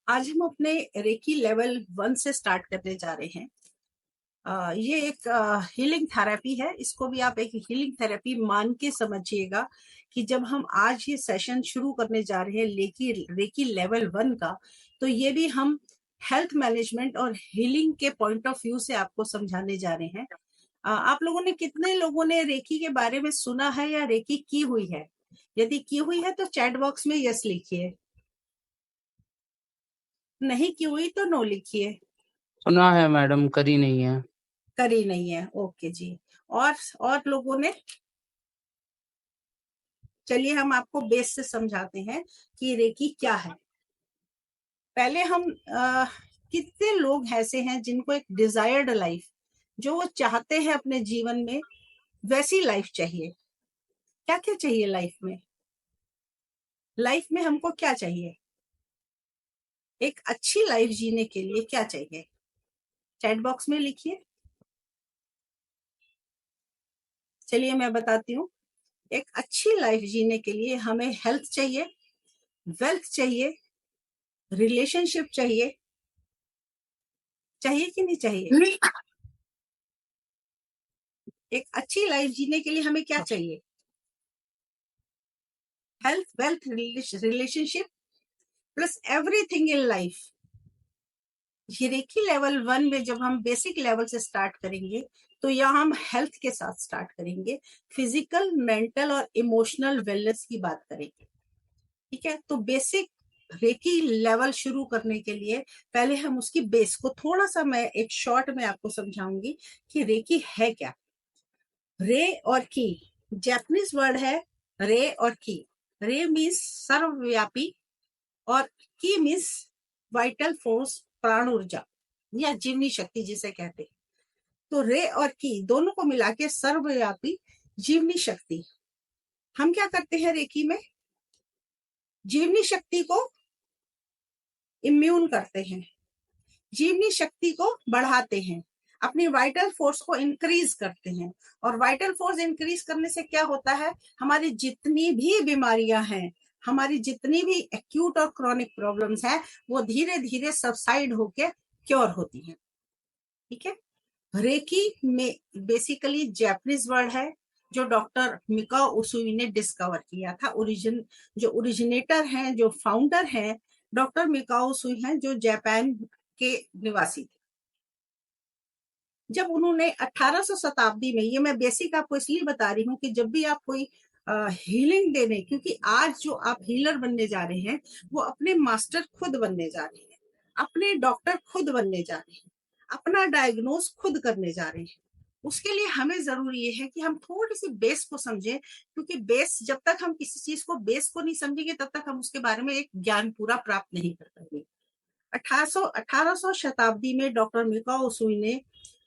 आज हम अपने रेकी लेवल 1 से स्टार्ट करने जा रहे हैं। ये एक हीलिंग थेरेपी है। इसको भी आप एक हीलिंग थेरेपी मान के समझिएगा कि जब हम आज ये सेशन शुरू करने जा रहे हैं रेकी रेकी लेवल 1 का, तो ये भी हम हेल्थ मैनेजमेंट और हीलिंग के पॉइंट ऑफ व्यू से आपको समझाने जा रहे हैं। आप लोगों ने कितने लोगों ने रेकी के बारे में सुना है या रेकी की हुई है? यदि की हुई है तो चैट बॉक्स में यस लिखिए, नहीं की हुई तो नो लिखिए। सुना है मैडम, करी नहीं है। करी नहीं है, ओके जी। और लोगों ने? चलिए हम आपको बेस से समझाते हैं कि रेकी क्या है। पहले हम कितने लोग ऐसे हैं जिनको एक डिजायर्ड लाइफ, जो वो चाहते हैं अपने जीवन में, वैसी लाइफ चाहिए। क्या क्या चाहिए लाइफ में? लाइफ में हमको क्या चाहिए? एक अच्छी लाइफ जीने के लिए क्या चाहिए? चैट बॉक्स में लिखिए। चलिए मैं बताती हूँ। एक अच्छी लाइफ जीने के लिए हमें हेल्थ चाहिए, वेल्थ चाहिए, रिलेशनशिप चाहिए। चाहिए कि नहीं चाहिए? एक अच्छी लाइफ जीने के लिए हमें क्या चाहिए? Health, wealth, relationship plus everything in life. ये रेकी लेवल 1 में जब हम बेसिक लेवल से स्टार्ट करेंगे तो यहाँ हम हेल्थ के साथ स्टार्ट करेंगे, फिजिकल, मेंटल और इमोशनल वेलनेस की बात करेंगे। ठीक है, तो बेसिक रेकी लेवल शुरू करने के लिए पहले हम उसकी बेस को थोड़ा सा मैं एक शॉर्ट में आपको समझाऊंगी कि रेकी है क्या। रे और की, जैपनीज वर्ड है रे और की। रे मीन्स सर्वव्यापी और की मीन्स वाइटल फोर्स, प्राण ऊर्जा या जीवनी शक्ति जिसे कहते हैं। तो रे और की दोनों को मिला के सर्वव्यापी जीवनी शक्ति। हम क्या करते हैं रेकी में? जीवनी शक्ति को इम्यून करते हैं, जीवनी शक्ति को बढ़ाते हैं, अपनी वाइटल फोर्स को इंक्रीज करते हैं। और वाइटल फोर्स इंक्रीज करने से क्या होता है? हमारी जितनी भी बीमारियां हैं, हमारी जितनी भी एक्यूट और क्रॉनिक प्रॉब्लम्स हैं, वो धीरे धीरे सबसाइड होके क्योर होती हैं। ठीक है, रेकी में बेसिकली जैपनीज वर्ड है जो डॉक्टर मिकाओ उसुई ने डिस्कवर किया था। जो ओरिजिनेटर हैं, जो फाउंडर हैं, डॉक्टर मिकाओ उसुई हैं, जो जापान के निवासी थे। जब उन्होंने 1800 शताब्दी में, ये मैं बेसिक आपको इसलिए बता रही हूँ कि जब भी आप कोई हीलिंग देने, क्योंकि आज जो आप हीलर बनने जा रहे हैं वो अपने मास्टर खुद बनने जा रहे हैं, अपने डॉक्टर खुद बनने जा रहे हैं, अपना डायग्नोज खुद करने जा रहे हैं। उसके लिए हमें जरूरी ये है कि हम थोड़ी सी बेस को समझें, क्योंकि बेस, जब तक हम किसी चीज को बेस को नहीं समझेंगे तब तक हम उसके बारे में एक ज्ञान पूरा प्राप्त नहीं कर पाएंगे। 1800 शताब्दी में डॉक्टर मिकाओ उसुई ने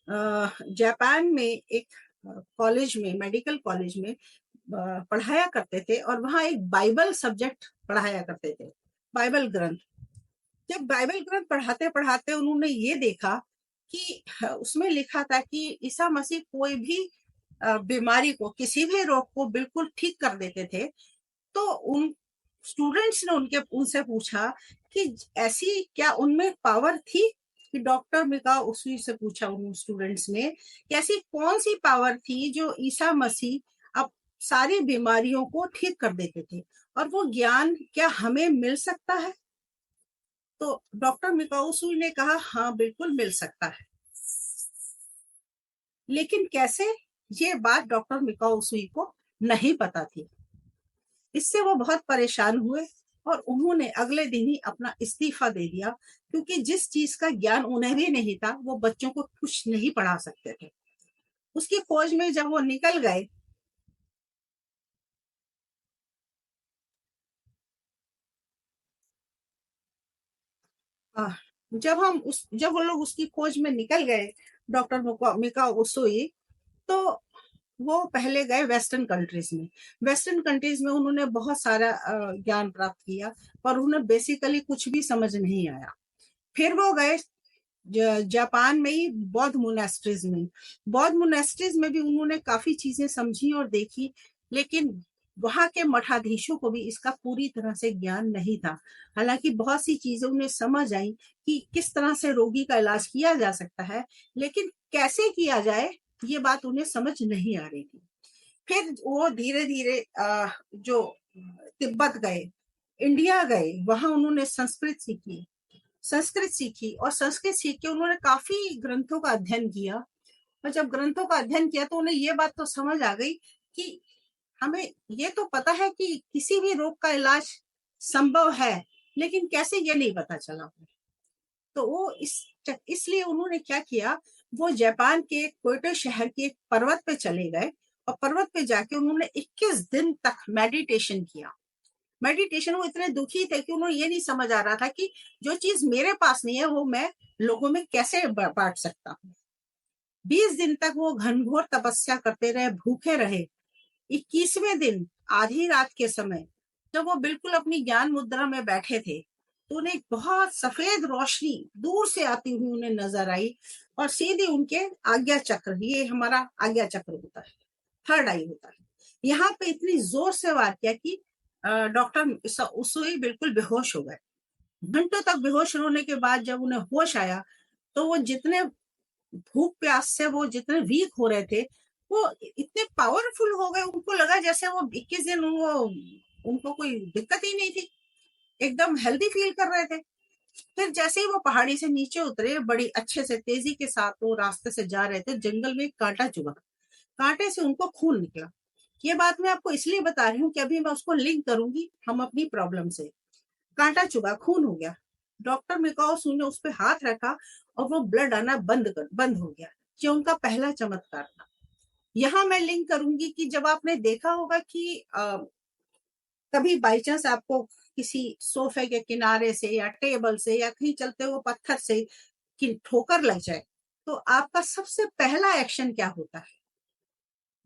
जापान में एक कॉलेज में, मेडिकल कॉलेज में पढ़ाया करते थे और वहां एक बाइबल सब्जेक्ट पढ़ाया करते थे, बाइबल ग्रंथ। जब बाइबल ग्रंथ पढ़ाते पढ़ाते उन्होंने ये देखा कि उसमें लिखा था कि ईसा मसीह कोई भी बीमारी को, किसी भी रोग को बिल्कुल ठीक कर देते थे। तो उन स्टूडेंट्स ने उनसे पूछा कि ऐसी क्या उनमें पावर थी? कि डॉक्टर मिका उसी से पूछा उन स्टूडेंट्स ने कि ऐसी कौन सी पावर थी जो ईसा मसीह अब सारी बीमारियों को ठीक कर देते थे, और वो ज्ञान क्या हमें मिल सकता है? तो डॉक्टर मिकाउसुई ने कहा हाँ बिल्कुल मिल सकता है। लेकिन कैसे? ये बात डॉक्टर मिकाउसुई को नहीं पता थी। इससे वो बहुत परेशान हुए और उन्होंने अगले दिन ही अपना इस्तीफा दे दिया, क्योंकि जिस चीज का ज्ञान उन्हें भी नहीं था वो बच्चों को कुछ नहीं पढ़ा सकते थे। उसकी खोज में जब वो निकल गए, जब वो लोग उसकी खोज में निकल गए, डॉक्टर मिका उसुई, तो वो पहले गए वेस्टर्न कंट्रीज में। वेस्टर्न कंट्रीज में उन्होंने बहुत सारा ज्ञान प्राप्त किया, पर उन्हें बेसिकली कुछ भी समझ नहीं आया। फिर वो गए जापान में ही बौद्ध मोनेस्ट्रीज में। बौद्ध मोनेस्ट्रीज में भी उन्होंने काफी चीजें समझी और देखी, लेकिन वहां के मठाधीशों को भी इसका पूरी तरह से ज्ञान नहीं था। हालांकि बहुत सी चीजें उन्हें समझ आई कि किस तरह से रोगी का इलाज किया जा सकता है, लेकिन कैसे किया जाए ये बात उन्हें समझ नहीं आ रही थी। फिर वो धीरे धीरे जो तिब्बत गए, इंडिया गए, वहां उन्होंने संस्कृत सीखी और संस्कृत सीख के उन्होंने काफी ग्रंथों का अध्ययन किया। और जब ग्रंथों का अध्ययन किया तो उन्हें ये बात तो समझ आ गई कि हमें ये तो पता है कि किसी भी रोग का इलाज संभव है, लेकिन कैसे ये नहीं पता चला। तो वो इसलिए उन्होंने क्या किया, वो जापान के क्योटो शहर के एक पर्वत पे चले गए और पर्वत पे जाके उन्होंने 21 दिन तक मेडिटेशन किया। मेडिटेशन, वो इतने दुखी थे कि उन्हें ये नहीं समझ आ रहा था कि जो चीज मेरे पास नहीं है वो मैं लोगों में कैसे बांट सकता हूँ। 20 दिन तक वो घनघोर तपस्या करते रहे, भूखे रहे। 21वें दिन आधी रात के समय जब वो बिल्कुल अपनी ज्ञान मुद्रा में बैठे थे, तो उन्हें एक बहुत सफेद रोशनी दूर से आती हुई उन्हें नजर आई और सीधे उनके आज्ञा चक्र, ये हमारा आज्ञा चक्र होता है, थर्ड आई होता है, यहाँ पे इतनी जोर से वार किया कि डॉक्टर उसोई बिल्कुल बेहोश हो गए। घंटों तक बेहोश होने के बाद जब उन्हें होश आया तो वो जितने भूख प्यास से वो जितने वीक हो रहे थे, वो इतने पावरफुल हो गए, उनको लगा जैसे वो 21 दिन वो उनको कोई दिक्कत ही नहीं थी, एकदम हेल्दी फील कर रहे थे। फिर जैसे ही वो पहाड़ी से नीचे उतरे, बड़ी अच्छे से तेजी के साथ वो रास्ते से जा रहे थे, जंगल में एक कांटा चुभा, कांटे से उनको खून निकला। ये बात मैं आपको इसलिए बता रही हूँ कि अभी मैं उसको लिंक करूंगी हम अपनी प्रॉब्लम से। कांटा चुभा, खून हो गया, डॉक्टर मिकाओसू ने उस पर हाथ रखा और वो ब्लड आना बंद हो गया। ये उनका पहला चमत्कार था। यहाँ मैं लिंक करूंगी कि जब आपने देखा होगा कि कभी बाई चांस आपको किसी सोफे के किनारे से या टेबल से या कहीं चलते हुए पत्थर से कि ठोकर लग जाए, तो आपका सबसे पहला एक्शन क्या होता है?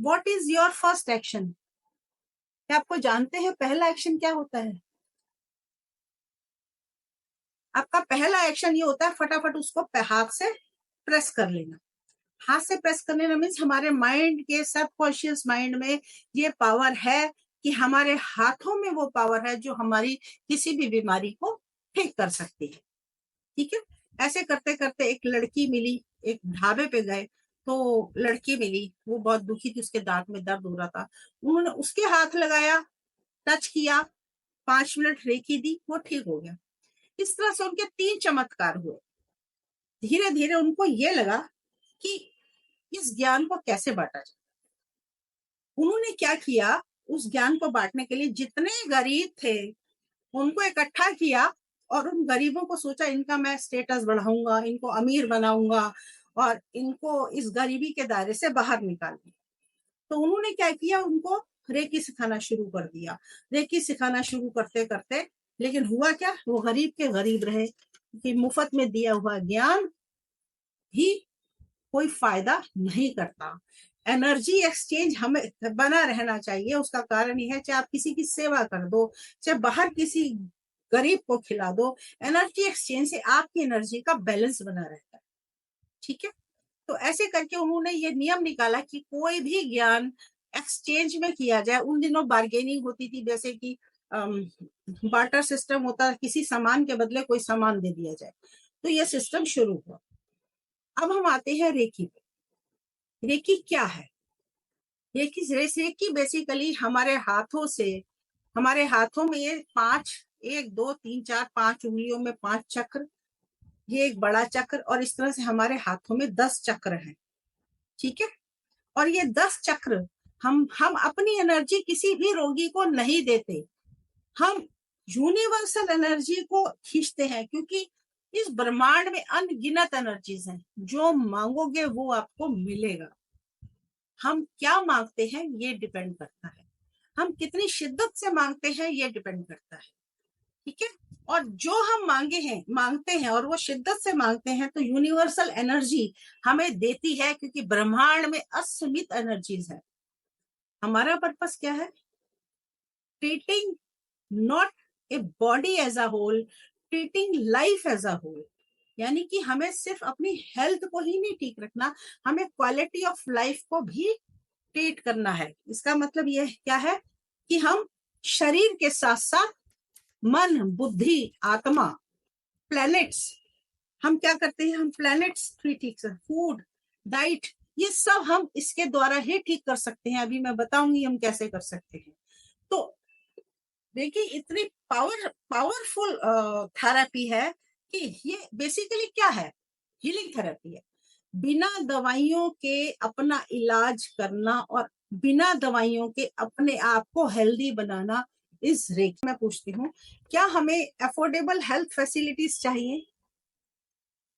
What is your first action? क्या आपको जानते हैं पहला एक्शन क्या होता है? आपका पहला एक्शन ये होता है फटाफट उसको हाथ से प्रेस कर लेना। हाथ से प्रेस करने में मीन्स हमारे माइंड के सबकॉन्शियस माइंड में ये पावर है कि हमारे हाथों में वो पावर है जो हमारी किसी भी बीमारी को ठीक कर सकती है। ठीक है, ऐसे करते करते एक लड़की मिली, एक ढाबे पे गए तो लड़की मिली, वो बहुत दुखी थी, उसके दांत में दर्द हो रहा था। उन्होंने उसके हाथ लगाया, टच किया, 5 मिनट रेकी दी, वो ठीक हो गया। इस तरह से उनके 3 चमत्कार हुए। धीरे धीरे उनको ये लगा कि इस ज्ञान को कैसे बांटा जाए। उन्होंने क्या किया, उस ज्ञान को बांटने के लिए जितने गरीब थे उनको इकट्ठा किया और उन गरीबों को सोचा इनका मैं स्टेटस बढ़ाऊंगा, इनको अमीर बनाऊंगा और इनको इस गरीबी के दायरे से बाहर निकालूंगा। तो उन्होंने क्या किया, उनको रेकी सिखाना शुरू कर दिया। रेकी सिखाना शुरू करते करते लेकिन हुआ क्या, वो गरीब के गरीब रहे कि मुफ्त में दिया हुआ ज्ञान भी कोई फायदा नहीं करता। एनर्जी एक्सचेंज हमें बना रहना चाहिए। उसका कारण यह है, चाहे आप किसी की सेवा कर दो, चाहे बाहर किसी गरीब को खिला दो, एनर्जी एक्सचेंज से आपकी एनर्जी का बैलेंस बना रहता है। ठीक है, तो ऐसे करके उन्होंने ये नियम निकाला कि कोई भी ज्ञान एक्सचेंज में किया जाए। उन दिनों बार्गेनिंग होती थी, जैसे कि बार्टर सिस्टम होता है, किसी सामान के बदले कोई सामान दे दिया जाए, तो ये सिस्टम शुरू हुआ। अब हम आते हैं रेकी पे। रेकी क्या है? रेकी बेसिकली हमारे हाथों में ये 5, 1 2 3 4 5 उंगलियों में 5 चक्र, ये एक बड़ा चक्र, और इस तरह से हमारे हाथों में 10 चक्र हैं। ठीक है, और ये 10 चक्र हम अपनी एनर्जी किसी भी रोगी को नहीं देते, हम यूनिवर्सल एनर्जी को खींचते हैं, क्योंकि इस ब्रह्मांड में अनगिनत एनर्जीज हैं। जो मांगोगे वो आपको मिलेगा। हम क्या मांगते हैं ये डिपेंड करता है, हम कितनी शिद्दत से मांगते हैं ये डिपेंड करता है। ठीक है, और जो हम मांगते हैं और वो शिद्दत से मांगते हैं तो यूनिवर्सल एनर्जी हमें देती है, क्योंकि ब्रह्मांड में असीमित एनर्जीज है। हमारा पर्पस क्या है? Treating not a body as a whole, treating life as a whole. यानी कि हमें सिर्फ अपनी हेल्थ को ही नहीं ठीक रखना, हमें क्वालिटी ऑफ लाइफ को भी ट्रीट करना है। इसका मतलब यह क्या है कि हम शरीर के साथ साथ मन, बुद्धि, आत्मा, प्लैनेट्स, हम क्या करते हैं, हम प्लैनेट्स ठीक से, फूड, डाइट, ये सब हम इसके द्वारा ही ठीक कर सकते हैं। अभी मैं बताऊंगी हम कैसे कर सकते हैं। तो देखिए इतनी पावरफुल थेरेपी है कि ये बेसिकली क्या है, हीलिंग थेरेपी है। बिना दवाइयों के अपना इलाज करना और बिना दवाइयों के अपने आप को हेल्दी बनाना इस रेक। मैं पूछती हूँ, क्या हमें अफोर्डेबल हेल्थ फैसिलिटीज चाहिए?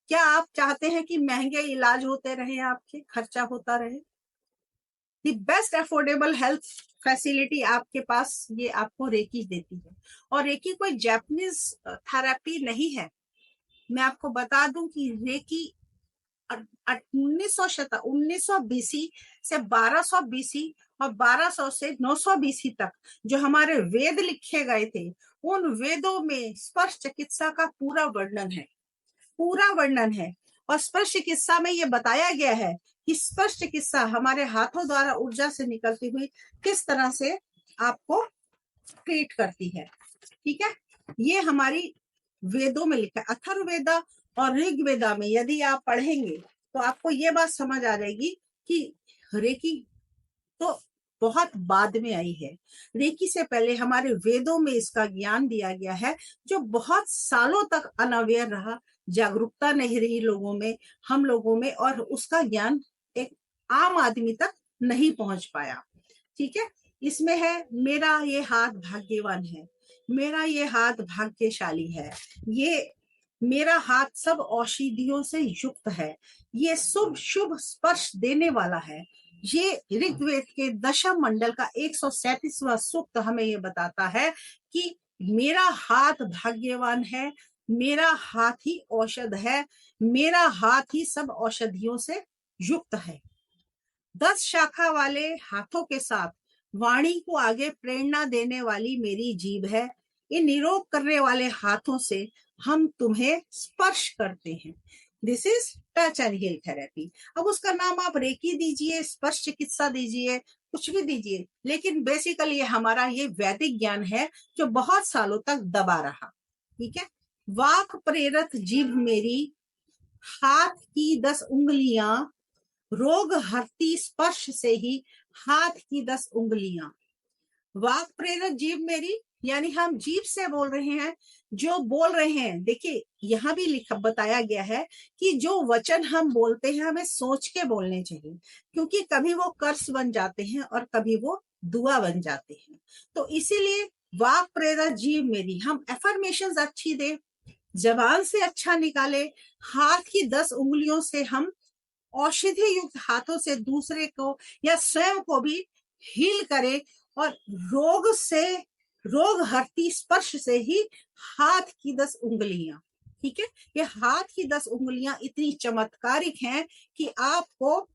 क्या आप चाहते हैं कि महंगे इलाज होते रहे, आपके खर्चा होता रहे? The best affordable health facility आपके पास ये आपको रेकी देती है। और रेकी कोई जापानीज थेरेपी नहीं है। मैं आपको बता दूं कि रेकी 1900 बीसी से 1200 बीसी और 1200 से 900 बीसी तक जो हमारे वेद लिखे गए थे, उन वेदों में स्पर्श चिकित्सा का पूरा वर्णन है, पूरा वर्णन है। और स्पर्श चिकित्सा में ये बताया गया है कि स्पर्श चिकित्सा हमारे हाथों द्वारा ऊर्जा से निकलती हुई किस तरह से आपको ट्रीट करती है। ठीक है, ये हमारी वेदों में लिखा है। अथर्ववेदा और ऋग्वेदा में यदि आप पढ़ेंगे तो आपको ये बात समझ आ जाएगी कि रेकी तो बहुत बाद में आई है। रेकी से पहले हमारे वेदों में इसका ज्ञान दिया गया है, जो बहुत सालों तक अनअवेयर रहा, जागरूकता नहीं रही लोगों में, हम लोगों में, और उसका ज्ञान एक आम आदमी तक नहीं पहुंच पाया। ठीक है, इसमें है मेरा ये हाथ भाग्यवान है, मेरा ये हाथ भाग्यशाली है, ये मेरा हाथ सब औषधियों से युक्त है, ये शुभ शुभ स्पर्श देने वाला है। ये ऋग्वेद के दशम मंडल का 137वां सूक्त हमें ये बताता है कि मेरा हाथ भाग्यवान है, मेरा हाथ ही औषध है, मेरा हाथ ही सब औषधियों से युक्त है। 10 शाखा वाले हाथों के साथ वाणी को आगे प्रेरणा देने वाली मेरी जीभ है। इन निरोग करने वाले हाथों से हम तुम्हें स्पर्श करते हैं। This is touch and heal therapy. अब उसका नाम आप रेकी दीजिए, स्पर्श चिकित्सा दीजिए, कुछ भी दीजिए, लेकिन बेसिकली हमारा ये वैदिक ज्ञान है जो बहुत सालों तक दबा रहा। ठीक है, वाक प्रेरत जीभ मेरी, हाथ की 10 उंगलियां, रोग हरती स्पर्श से ही हाथ की 10 उंगलियां। वाक प्रेरक जीभ मेरी, यानी हम जीभ से बोल रहे हैं, जो बोल रहे हैं। देखिए यहाँ भी लिखा बताया गया है कि जो वचन हम बोलते हैं हमें सोच के बोलने चाहिए, क्योंकि कभी वो कर्स बन जाते हैं और कभी वो दुआ बन जाते हैं। तो इसीलिए वाक प्रेरक जीभ मेरी, हम एफर्मेशंस अच्छी दे, जबान से अच्छा निकाले, हाथ की 10 उंगलियों से हम औषधि युक्त हाथों से दूसरे को या स्वयं को भी हील करे, और रोग हरती स्पर्श से ही हाथ की 10 उंगलियां। ठीक है, ये हाथ की 10 उंगलियां इतनी चमत्कारिक हैं कि आपको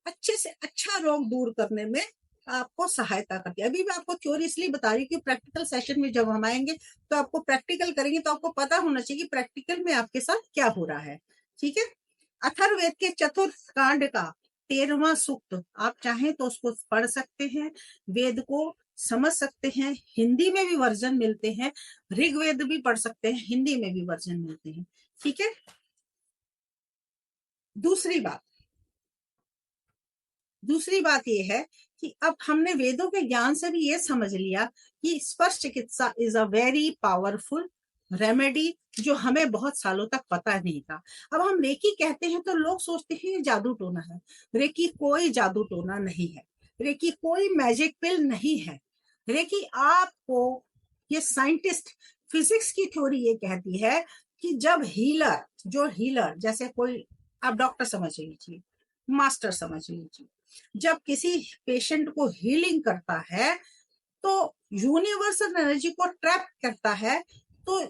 अच्छे से अच्छा रोग दूर करने में आपको सहायता करती है। अभी मैं आपको थ्योरी इसलिए बता रही हूँ कि प्रैक्टिकल सेशन में जब हम आएंगे तो आपको प्रैक्टिकल करेंगे तो आपको पता होना चाहिए कि प्रैक्टिकल में आपके साथ क्या हो रहा है। ठीक है, अथर्ववेद के चतुर्थ कांड का 13वां सूक्त आप चाहें तो उसको पढ़ सकते हैं, वेद को समझ सकते हैं। हिंदी में भी वर्जन मिलते हैं, ऋग्वेद भी पढ़ सकते हैं, हिंदी में भी वर्जन मिलते हैं। ठीक है, दूसरी बात यह है कि अब हमने वेदों के ज्ञान से भी ये समझ लिया कि स्पर्श चिकित्सा is a very powerful remedy, जो हमें बहुत सालों तक पता नहीं था। अब हम रेकी कहते हैं तो लोग सोचते हैं ये जादू टोना है। रेकी कोई जादू टोना नहीं है, रेकी कोई मैजिक पिल नहीं है। रेकी आपको, ये साइंटिस्ट, फिजिक्स की थ्योरी ये कहती है कि जब हीलर जैसे कोई, आप डॉक्टर समझ लीजिए, मास्टर समझ लीजिए, जब किसी पेशेंट को हीलिंग करता है तो यूनिवर्सल एनर्जी को ट्रैप करता है, तो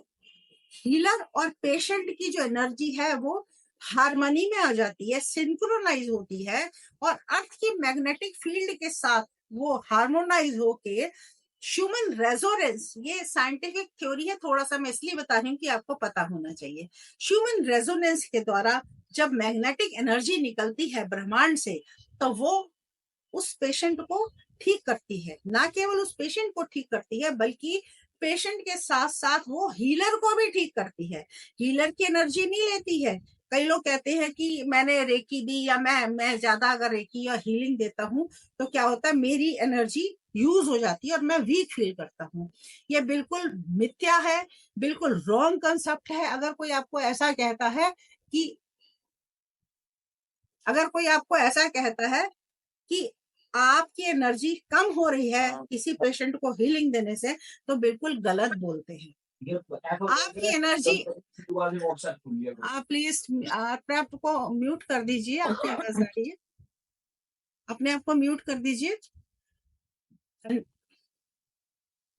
हीलर और पेशेंट की जो एनर्जी है वो हार्मनी में आ जाती है, सिंक्रोनाइज होती है, और अर्थ की मैग्नेटिक फील्ड के साथ वो हार्मोनाइज होके ह्यूमन रेजोनेंस, ये साइंटिफिक थ्योरी है, थोड़ा सा मैं इसलिए बता रही हूँ कि आपको पता होना चाहिए। ह्यूमन रेजोनेंस के द्वारा जब मैग्नेटिक एनर्जी निकलती है ब्रह्मांड से, तो वो उस पेशेंट को ठीक करती है, ना केवल उस पेशेंट को ठीक करती है बल्कि पेशेंट के साथ साथ वो हीलर को भी ठीक करती है। हीलर की एनर्जी नहीं लेती है। कई लोग कहते हैं कि मैंने रेकी दी या मैं ज्यादा अगर रेकी या हीलिंग देता हूं तो क्या होता है, मेरी एनर्जी यूज हो जाती है और मैं वीक फील करता हूँ। ये बिल्कुल मिथ्या है, बिल्कुल रॉन्ग कंसेप्ट है। अगर कोई आपको ऐसा कहता है कि आपकी एनर्जी कम हो रही है किसी पेशेंट को हीलिंग देने से, तो बिल्कुल गलत बोलते हैं। आपकी एनर्जी, आप प्लीज अपने आप को म्यूट कर दीजिए, आपकी आवाज आ रही है, अपने आप को म्यूट कर दीजिए। तो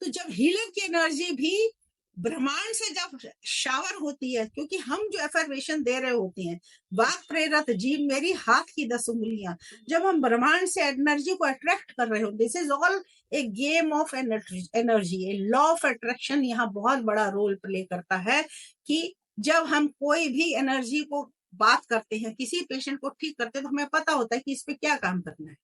जब हीलर की एनर्जी भी ब्रह्मांड से जब शावर होती है, क्योंकि हम जो एफर्मेशन दे रहे होते हैं, वाक प्रेरत जीव मेरी हाथ की 10 उंगलियां, जब हम ब्रह्मांड से एनर्जी को अट्रैक्ट कर रहे होते, this is all A game of energy. A law of attraction यहाँ बहुत बड़ा रोल प्ले करता है कि जब हम कोई भी एनर्जी को बात करते हैं, किसी पेशेंट को ठीक करते हैं, तो हमें पता होता है कि इस पे क्या काम करना है,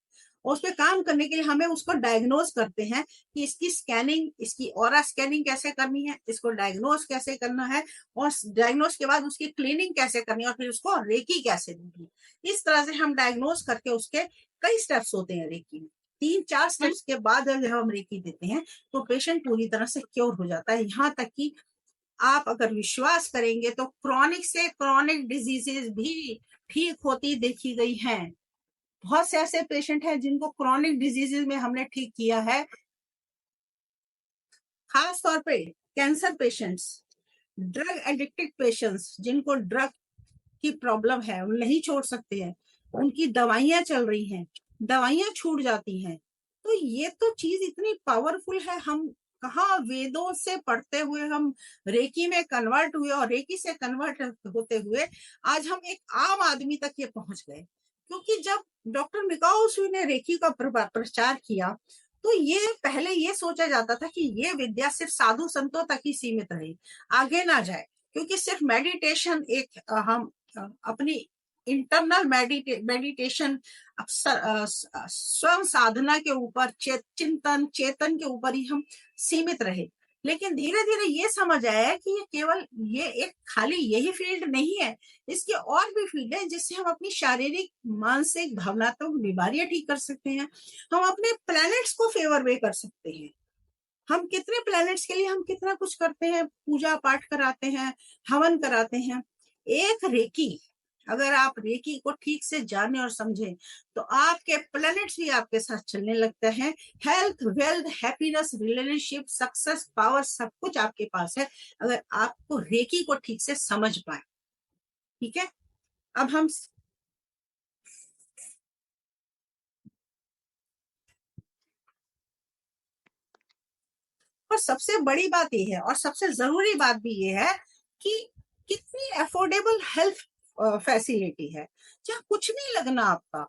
और उस पर काम करने के लिए हमें उसको डायग्नोज करते हैं कि इसकी स्कैनिंग, इसकी ऑरा स्कैनिंग कैसे करनी है, इसको डायग्नोज कैसे करना है, और डायग्नोज के बाद उसकी क्लीनिंग कैसे करनी है, और फिर उसको रेकी कैसे देनी है। इस तरह से हम डायग्नोज करके उसके कई स्टेप्स होते हैं रेकी में। 3-4 स्टेप्स के बाद जब हम रेकी देते हैं तो पेशेंट पूरी तरह से क्योर हो जाता है। यहाँ तक कि आप अगर विश्वास करेंगे तो क्रॉनिक से क्रॉनिक डिजीजेस भी ठीक होती देखी गई हैं। बहुत से ऐसे पेशेंट हैं जिनको क्रॉनिक डिजीजेज में हमने ठीक किया है। खास तौर पे cancer patients, drug addicted patients, जिनको ड्रग की प्रॉब्लम है, वो नहीं छोड़ सकते हैं, उनकी दवाइयां चल रही हैं, दवाइयां छूट जाती हैं। तो ये तो चीज इतनी पावरफुल है। हम कहाँ वेदों से पढ़ते हुए हम रेकी में कन्वर्ट हुए, और रेकी से कन्वर्ट होते हुए आज हम एक आम आदमी तक ये पहुंच गए। क्योंकि जब डॉक्टर मिकाओ सुई ने रेकी का प्रचार किया तो ये पहले ये सोचा जाता था कि ये विद्या सिर्फ साधु संतों तक ही सीमित रहे, आगे ना जाए। क्योंकि सिर्फ मेडिटेशन एक हम अपनी इंटरनल मेडिटेशन स्वयं साधना के ऊपर, चिंतन चेतन के ऊपर ही हम सीमित रहे। लेकिन धीरे धीरे ये समझ आया कि ये केवल ये एक खाली यही फील्ड नहीं है, इसके और भी फील्ड है जिससे हम अपनी शारीरिक, मानसिक, भावनात्मक बीमारियां ठीक कर सकते हैं। हम अपने प्लैनेट्स को फेवर वे कर सकते हैं। हम कितने प्लैनेट्स के लिए हम कितना कुछ करते हैं, पूजा पाठ कराते हैं, हवन कराते हैं। एक रेकी, अगर आप रेकी को ठीक से जाने और समझें तो आपके प्लैनेट्स भी आपके साथ चलने लगते हैं। Health, wealth, happiness, relationship, success, power, सब कुछ आपके पास है अगर आपको रेकी को ठीक से समझ पाए। ठीक है, अब हम और सबसे बड़ी बात ये है और सबसे जरूरी बात भी ये है कि कितनी अफोर्डेबल हेल्थ फैसिलिटी है, जहाँ कुछ नहीं लगना आपका,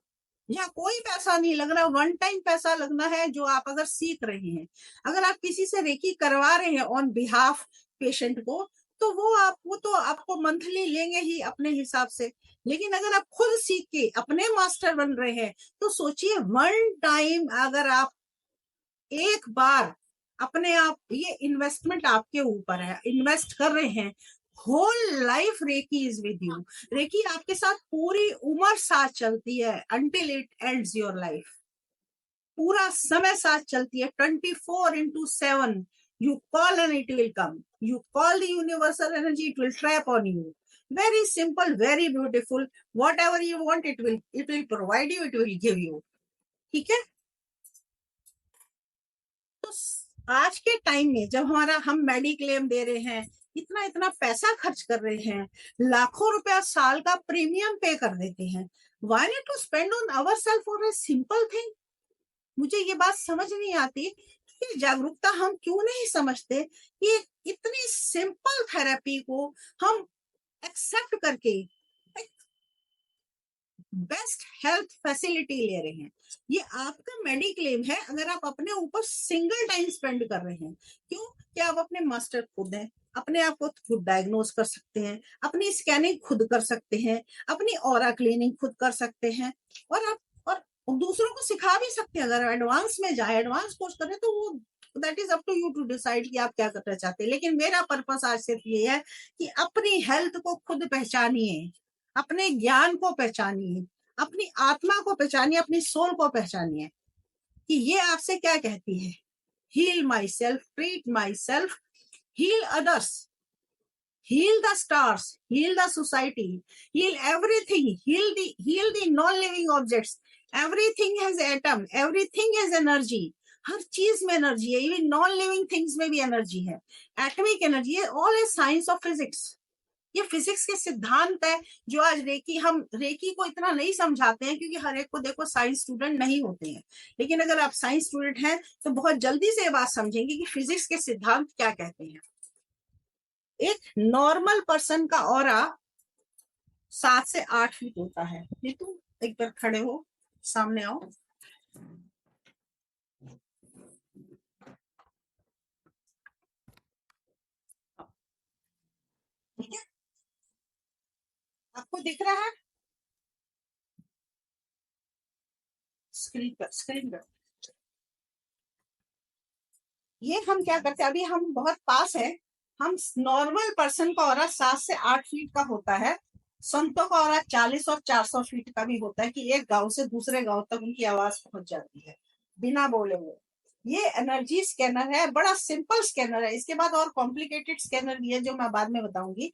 यहाँ कोई पैसा नहीं लगना, वन टाइम पैसा लगना है जो आप अगर सीख रहे हैं। अगर आप किसी से रेकी करवा रहे हैं ऑन बिहाफ पेशेंट को, तो वो तो आपको मंथली लेंगे ही अपने हिसाब से। लेकिन अगर आप खुद सीख के अपने मास्टर बन रहे हैं तो सोचिए, वन टाइम अगर आप एक बार अपने आप, ये इन्वेस्टमेंट आपके ऊपर है, इन्वेस्ट कर रहे हैं, whole life reiki is with you. Reiki आपके साथ पूरी उम्र साथ चलती है, until it ends your life. पूरा समय साथ चलती है, 24/7। You call and it will come, you call the universal energy, it will trap on you. Very simple, very beautiful. Whatever you want, it will provide you, it will give you. ठीक है, तो आज के time में जब हम mediclaim दे रहे हैं, इतना इतना पैसा खर्च कर रहे हैं, लाखों रुपया साल का प्रीमियम पे कर देते हैं, why not to spend on ourselves for a simple thing. मुझे ये बात समझ नहीं आती कि जागरूकता हम क्यों नहीं समझते कि इतनी सिंपल थेरेपी को हम एक्सेप्ट करके बेस्ट हेल्थ फैसिलिटी ले रहे हैं। ये आपका मेडिक्लेम है अगर आप अपने ऊपर सिंगल टाइम स्पेंड कर रहे हैं। क्यों? कि आप अपने मास्टर खुद हैं, अपने आप को खुद डायग्नोज कर सकते हैं, अपनी स्कैनिंग खुद कर सकते हैं, अपनी ऑरा क्लीनिंग खुद कर सकते हैं, और दूसरों को सिखा भी सकते हैं। अगर एडवांस में जाए, एडवांस कोर्स करें, तो वो that is up to you to decide कि आप क्या करना चाहते हैं। लेकिन मेरा पर्पस आज सिर्फ ये है कि अपनी हेल्थ को खुद पहचानिए, अपने ज्ञान को पहचानिए, अपनी आत्मा को पहचानिए, अपनी सोल को पहचानिए कि ये आपसे क्या कहती है। Heal myself, treat myself, heal others, heal the stars, heal the society, heal everything, heal the non-living objects. Everything has atom, everything has energy. हर चीज में एनर्जी है, इवन नॉन लिविंग थिंग्स में भी energy है, atomic energy है। All is science of physics. ये physics के सिद्धांत है जो आज हम रेकी को इतना नहीं समझाते हैं, क्योंकि हर एक को देखो साइंस स्टूडेंट नहीं होते हैं। लेकिन अगर आप साइंस स्टूडेंट हैं तो बहुत जल्दी से ये बात समझेंगे कि फिजिक्स के सिद्धांत क्या कहते हैं। एक नॉर्मल पर्सन का ऑरा 7 से 8 फीट होता है। नीतू एक बार खड़े हो, सामने आओ। ठीक है, आपको दिख रहा है स्क्रीन पर। ये हम क्या करते हैं, अभी हम बहुत पास है। हम नॉर्मल पर्सन का ऑरा 7 से 8 फीट का होता है। संतों का ऑरा 40 और 400 फीट का भी होता है, कि एक गांव से दूसरे गांव तक उनकी आवाज पहुंच जाती है बिना बोले हुए। ये एनर्जी स्कैनर है, बड़ा सिंपल स्कैनर है। इसके बाद और कॉम्प्लिकेटेड स्कैनर भी है जो मैं बाद में बताऊंगी।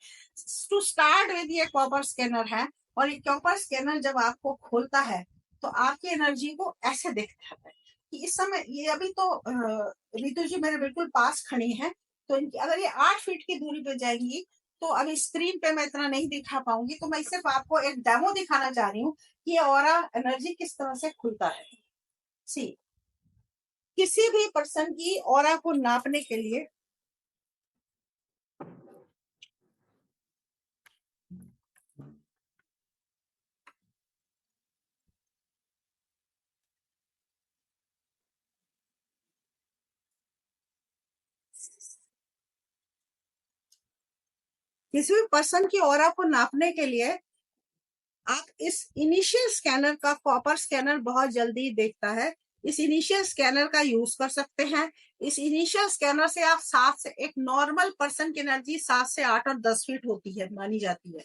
टू स्टार्ट विद ये कॉपर स्कैनर है, और ये कॉपर स्कैनर जब आपको खोलता है तो आपकी एनर्जी को ऐसे दिखता है कि इस समय ये अभी तो रितु जी मेरे बिल्कुल पास खड़ी हैं, तो इनकी अगर ये 8 फीट की दूरी पे जाएंगी तो अभी स्क्रीन पे मैं इतना नहीं दिखा पाऊंगी। तो मैं सिर्फ आपको एक डेमो दिखाना चाह रही हूँ कि ये ऑरा एनर्जी किस तरह से खुलता है। सी, किसी भी पर्सन की ऑरा को नापने के लिए किसी भी पर्सन की ऑरा को नापने के लिए आप इस इनिशियल स्कैनर का, कॉपर स्कैनर बहुत जल्दी देखता है, इस इनिशियल स्कैनर का यूज कर सकते हैं। इस इनिशियल स्कैनर से आप 7 से, एक नॉर्मल पर्सन की एनर्जी 7 से 8 और 10 फीट होती है, मानी जाती है।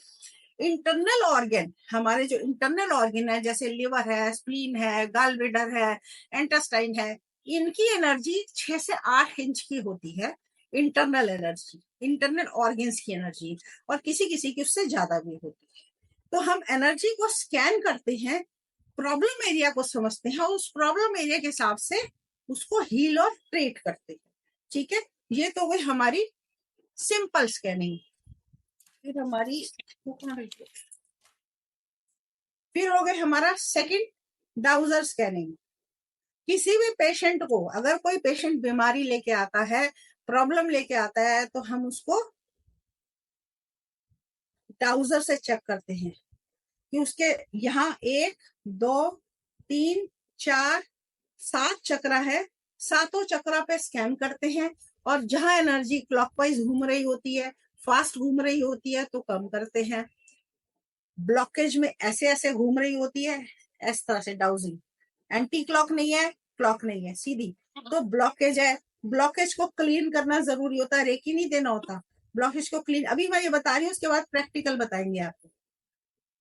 इंटरनल ऑर्गन, हमारे जो इंटरनल ऑर्गन है जैसे लिवर है, स्प्लीन है, गॉल ब्लैडर है, इंटेस्टाइन है, इनकी एनर्जी 6 से 8 इंच की होती है। इंटरनल एनर्जी, इंटरनल ऑर्गन्स की एनर्जी, और किसी किसी की उससे ज्यादा भी होती है। तो हम एनर्जी को स्कैन करते हैं, प्रॉब्लम एरिया को समझते हैं, उस प्रॉब्लम एरिया के हिसाब से उसको हील और ट्रीट करते हैं। ठीक है, ये तो गई हमारी सिंपल स्कैनिंग। फिर हमारी फिर हो गए हमारा सेकंड डाउजर स्कैनिंग। किसी भी पेशेंट को, अगर कोई पेशेंट बीमारी लेके आता है, प्रॉब्लम लेके आता है, तो हम उसको डाउजर से चेक करते हैं कि उसके यहाँ 1 2 3 4 7 चक्रा है, सातों चक्रा पे स्कैन करते हैं, और जहां एनर्जी क्लॉकवाइज घूम रही होती है, फास्ट घूम रही होती है, तो कम करते हैं। ब्लॉकेज में ऐसे ऐसे घूम रही होती है, इस तरह से डाउजिंग, एंटी क्लॉक नहीं है, क्लॉक नहीं है, सीधी, तो ब्लॉकेज है। ब्लॉकेज को क्लीन करना जरूरी होता है, रेकी नहीं देना होता, ब्लॉकेज को क्लीन, अभी मैं ये बता रही हूँ, उसके बाद प्रैक्टिकल बताएंगे आपको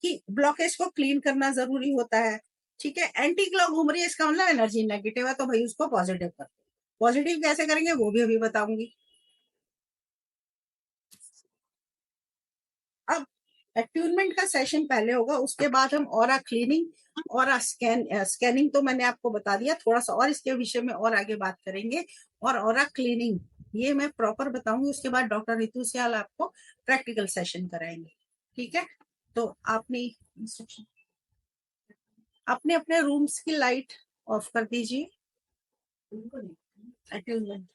कि ब्लॉकेज को क्लीन करना जरूरी होता है। ठीक है, एंटी क्लॉक घूम रही है, इसका मतलब एनर्जी नेगेटिव है, तो भाई उसको पॉजिटिव कर, पॉजिटिव कैसे करेंगे वो भी अभी बताऊंगी। अब अट्यूनमेंट का सेशन पहले होगा, उसके बाद हम ऑरा क्लीनिंग, ऑरा स्कैनिंग तो मैंने आपको बता दिया, थोड़ा सा और इसके विषय में और आगे बात करेंगे, और ऑरा क्लीनिंग ये मैं प्रॉपर बताऊंगी। उसके बाद डॉक्टर रितु सियाल आपको प्रैक्टिकल सेशन कराएंगे। ठीक है, तो आपने इंस्ट्रक्शन, अपने अपने रूम्स की लाइट ऑफ कर दीजिए। अट्यूनमेंट,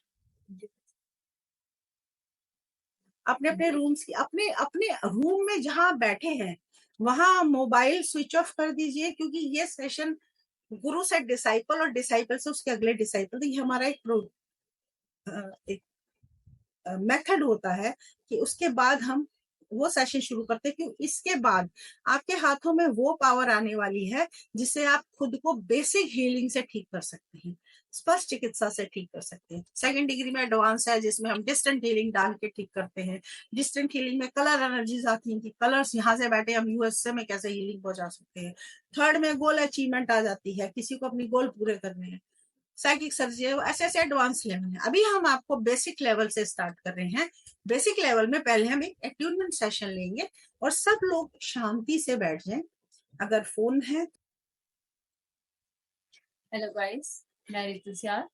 अपने अपने रूम्स की, अपने अपने रूम में जहां बैठे हैं वहां मोबाइल स्विच ऑफ कर दीजिए, क्योंकि ये सेशन गुरु से डिसाइपल और डिसाइपल से उसके अगले डिसाइपल, तो ये हमारा एक मेथड होता है कि उसके बाद हम वो सेशन शुरू करते हैं, क्योंकि इसके बाद आपके हाथों में वो पावर आने वाली है जिससे आप खुद को बेसिक हीलिंग से ठीक कर सकते हैं, स्पर्श चिकित्सा से ठीक कर सकते हैं। सेकंड डिग्री में एडवांस है, जिसमें हम डिस्टेंट हीलिंग डाल के ठीक करते हैं। डिस्टेंट हीलिंग में कलर एनर्जीज आती हैं कि कलर्स यहाँ से बैठे हम यूएसए में कैसे हीलिंग पहुंचा सकते हैं। थर्ड में गोल अचीवमेंट आ जाती है, किसी को अपनी गोल पूरे करने हैं। साइकिक सर्जरी है, ऐसे ऐसे एडवांस लेवल है। अभी हम आपको बेसिक लेवल से स्टार्ट कर रहे हैं। बेसिक लेवल में पहले हम एक अट्यूनमेंट सेशन लेंगे और सब लोग शांति से बैठ जाएं। अगर फोन है। हेलो गाइस, मैं रितु सियार।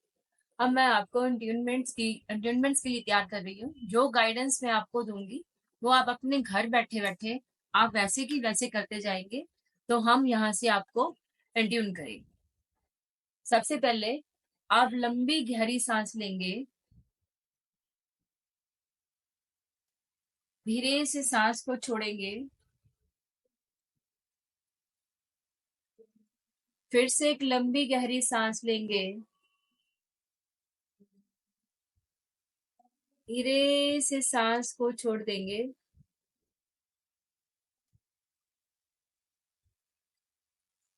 अब मैं आपको अट्यूनमेंट्स के लिए तैयार कर रही हूँ। जो गाइडेंस मैं आपको दूंगी वो आप अपने घर बैठे बैठे आप वैसे की वैसे करते जाएंगे, तो हम यहाँ से आपको अट्यून करेंगे। सबसे पहले आप लंबी गहरी सांस लेंगे, धीरे से सांस को छोड़ेंगे, फिर से एक लंबी गहरी सांस लेंगे, धीरे से सांस को छोड़ देंगे,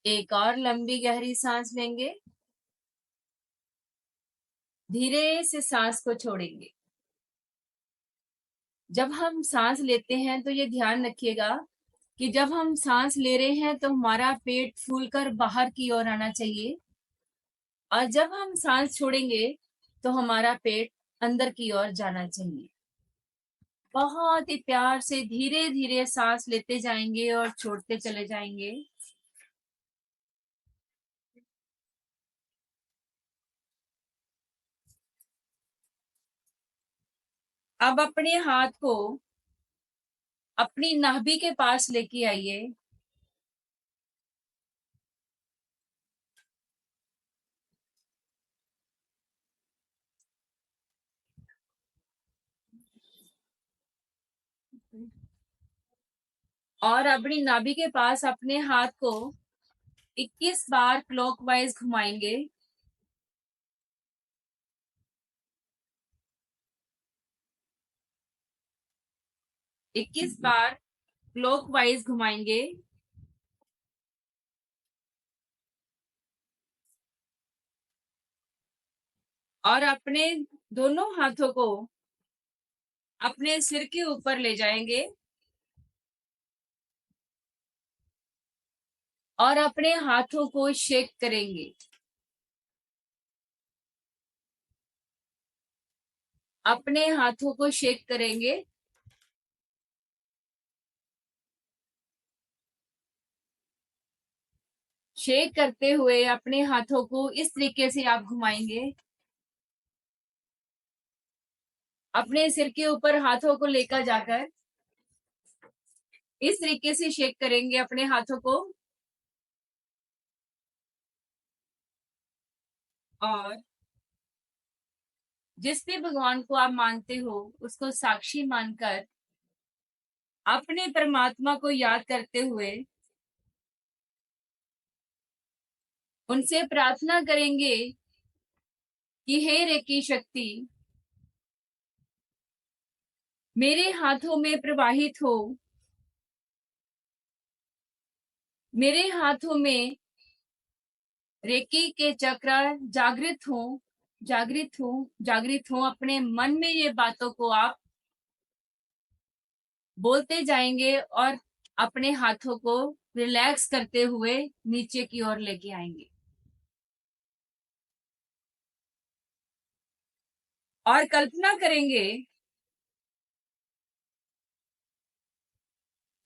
एक और लंबी गहरी सांस लेंगे, धीरे से सांस को छोड़ेंगे। जब हम सांस लेते हैं तो ये ध्यान रखिएगा कि जब हम सांस ले रहे हैं तो हमारा पेट फूलकर बाहर की ओर आना चाहिए, और जब हम सांस छोड़ेंगे तो हमारा पेट अंदर की ओर जाना चाहिए। बहुत ही प्यार से धीरे धीरे सांस लेते जाएंगे और छोड़ते चले जाएंगे। अब अपने हाथ को अपनी नाभि के पास लेके आइए, और अपनी नाभि के पास अपने हाथ को 21 बार क्लॉकवाइज घुमाएंगे। 21 बार क्लॉकवाइज घुमाएंगे, और अपने दोनों हाथों को अपने सिर के ऊपर ले जाएंगे और अपने हाथों को शेक करेंगे। अपने हाथों को शेक करेंगे, शेक करते हुए अपने हाथों को इस तरीके से आप घुमाएंगे। अपने सिर के ऊपर हाथों को लेकर जाकर इस तरीके से शेक करेंगे अपने हाथों को, और जिस भी भगवान को आप मानते हो उसको साक्षी मानकर अपने परमात्मा को याद करते हुए उनसे प्रार्थना करेंगे कि हे रेकी शक्ति मेरे हाथों में प्रवाहित हो, मेरे हाथों में रेकी के चक्र जागृत हो, जागृत हो, जागृत हो। अपने मन में ये बातों को आप बोलते जाएंगे और अपने हाथों को रिलैक्स करते हुए नीचे की ओर लेके आएंगे। और कल्पना करेंगे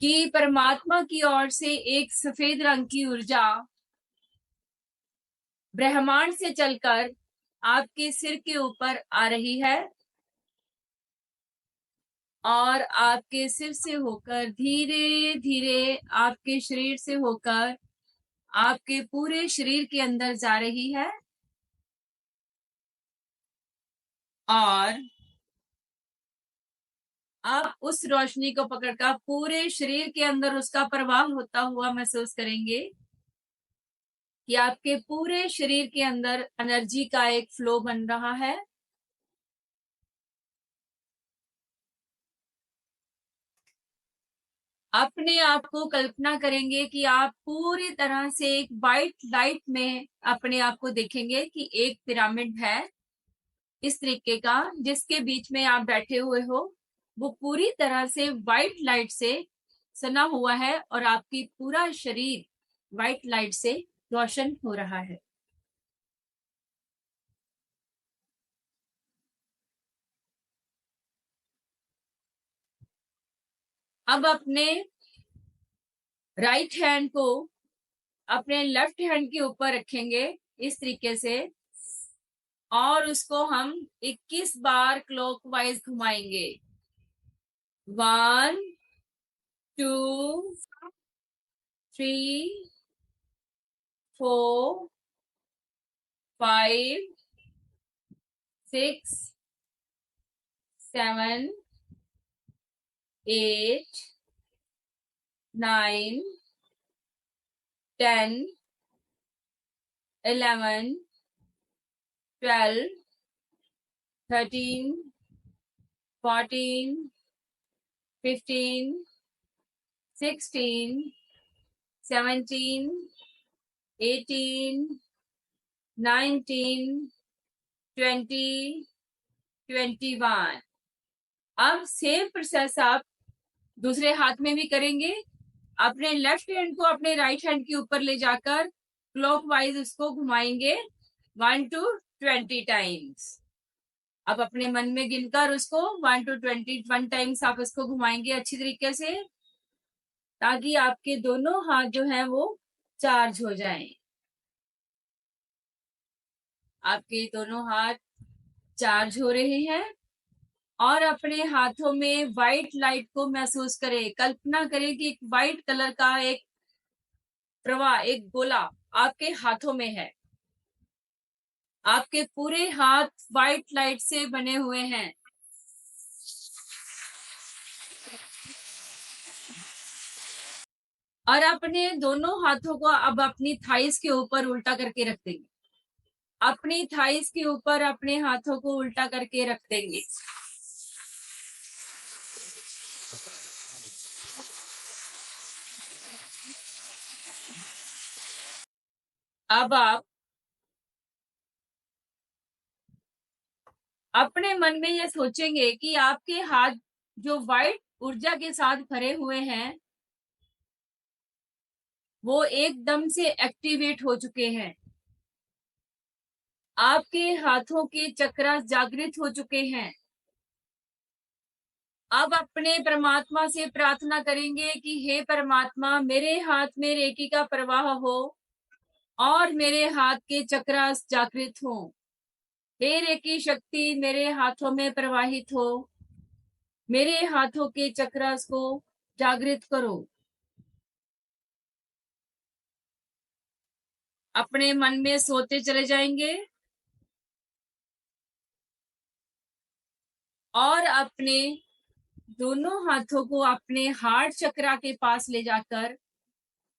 कि परमात्मा की ओर से एक सफेद रंग की ऊर्जा ब्रह्मांड से चलकर आपके सिर के ऊपर आ रही है, और आपके सिर से होकर धीरे धीरे आपके शरीर से होकर आपके पूरे शरीर के अंदर जा रही है, और आप उस रोशनी को पकड़कर पूरे शरीर के अंदर उसका प्रवाह होता हुआ महसूस करेंगे कि आपके पूरे शरीर के अंदर एनर्जी का एक फ्लो बन रहा है। अपने आप को कल्पना करेंगे कि आप पूरी तरह से एक वाइट लाइट में अपने आप को देखेंगे कि एक पिरामिड है इस तरीके का, जिसके बीच में आप बैठे हुए हो। वो पूरी तरह से वाइट लाइट से सना हुआ है और आपकी पूरा शरीर वाइट लाइट से रोशन हो रहा है। अब अपने राइट हैंड को अपने लेफ्ट हैंड के ऊपर रखेंगे इस तरीके से, और उसको हम 21 बार क्लॉकवाइज घुमाएंगे। 1 2 3 4 5 6 7 8 9 10 11 12 13 14 15 16 17 18 19 20 21। अब सेम प्रोसेस आप दूसरे हाथ में भी करेंगे। अपने लेफ्ट हैंड को अपने राइट हैंड के ऊपर ले जाकर क्लॉकवाइज उसको घुमाएंगे 1 to 20 टाइम्स। अब अपने मन में गिनकर उसको 1 to 21 टाइम्स आप उसको घुमाएंगे अच्छी तरीके से, ताकि आपके दोनों हाथ जो हैं वो चार्ज हो जाएं। आपके दोनों हाथ चार्ज हो रहे हैं और अपने हाथों में व्हाइट लाइट को महसूस करें। कल्पना करें कि एक व्हाइट कलर का एक प्रवाह, एक गोला आपके हाथों में है। आपके पूरे हाथ व्हाइट लाइट से बने हुए हैं। और अपने दोनों हाथों को अब अपनी थाइस के ऊपर उल्टा करके रख देंगे। अपनी थाइस के ऊपर अपने हाथों को उल्टा करके रख देंगे। अब आप अपने मन में ये सोचेंगे कि आपके हाथ जो व्हाइट ऊर्जा के साथ भरे हुए हैं वो एकदम से एक्टिवेट हो चुके हैं। आपके हाथों के चक्र जागृत हो चुके हैं। अब अपने परमात्मा से प्रार्थना करेंगे कि हे परमात्मा, मेरे हाथ में रेकी का प्रवाह हो और मेरे हाथ के चक्र जागृत हो। हे रेकी शक्ति मेरे हाथों में प्रवाहित हो, मेरे हाथों के चक्र को जागृत करो। अपने मन में सोते चले जाएंगे और अपने दोनों हाथों को अपने हार्ट चक्र के पास ले जाकर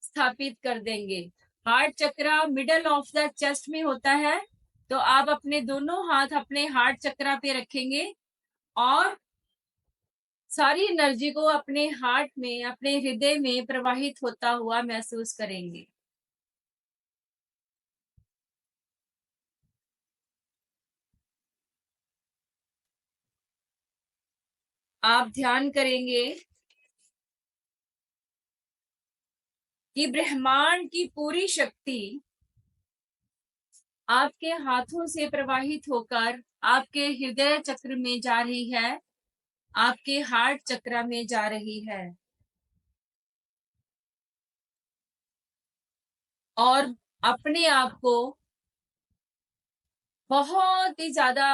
स्थापित कर देंगे। हार्ट चक्र मिडल ऑफ द चेस्ट में होता है, तो आप अपने दोनों हाथ अपने हार्ट चक्र पे रखेंगे और सारी एनर्जी को अपने हार्ट में, अपने हृदय में प्रवाहित होता हुआ महसूस करेंगे। आप ध्यान करेंगे कि ब्रह्मांड की पूरी शक्ति आपके हाथों से प्रवाहित होकर आपके हृदय चक्र में जा रही है, आपके हार्ट चक्र में जा रही है और अपने आप को बहुत ही ज्यादा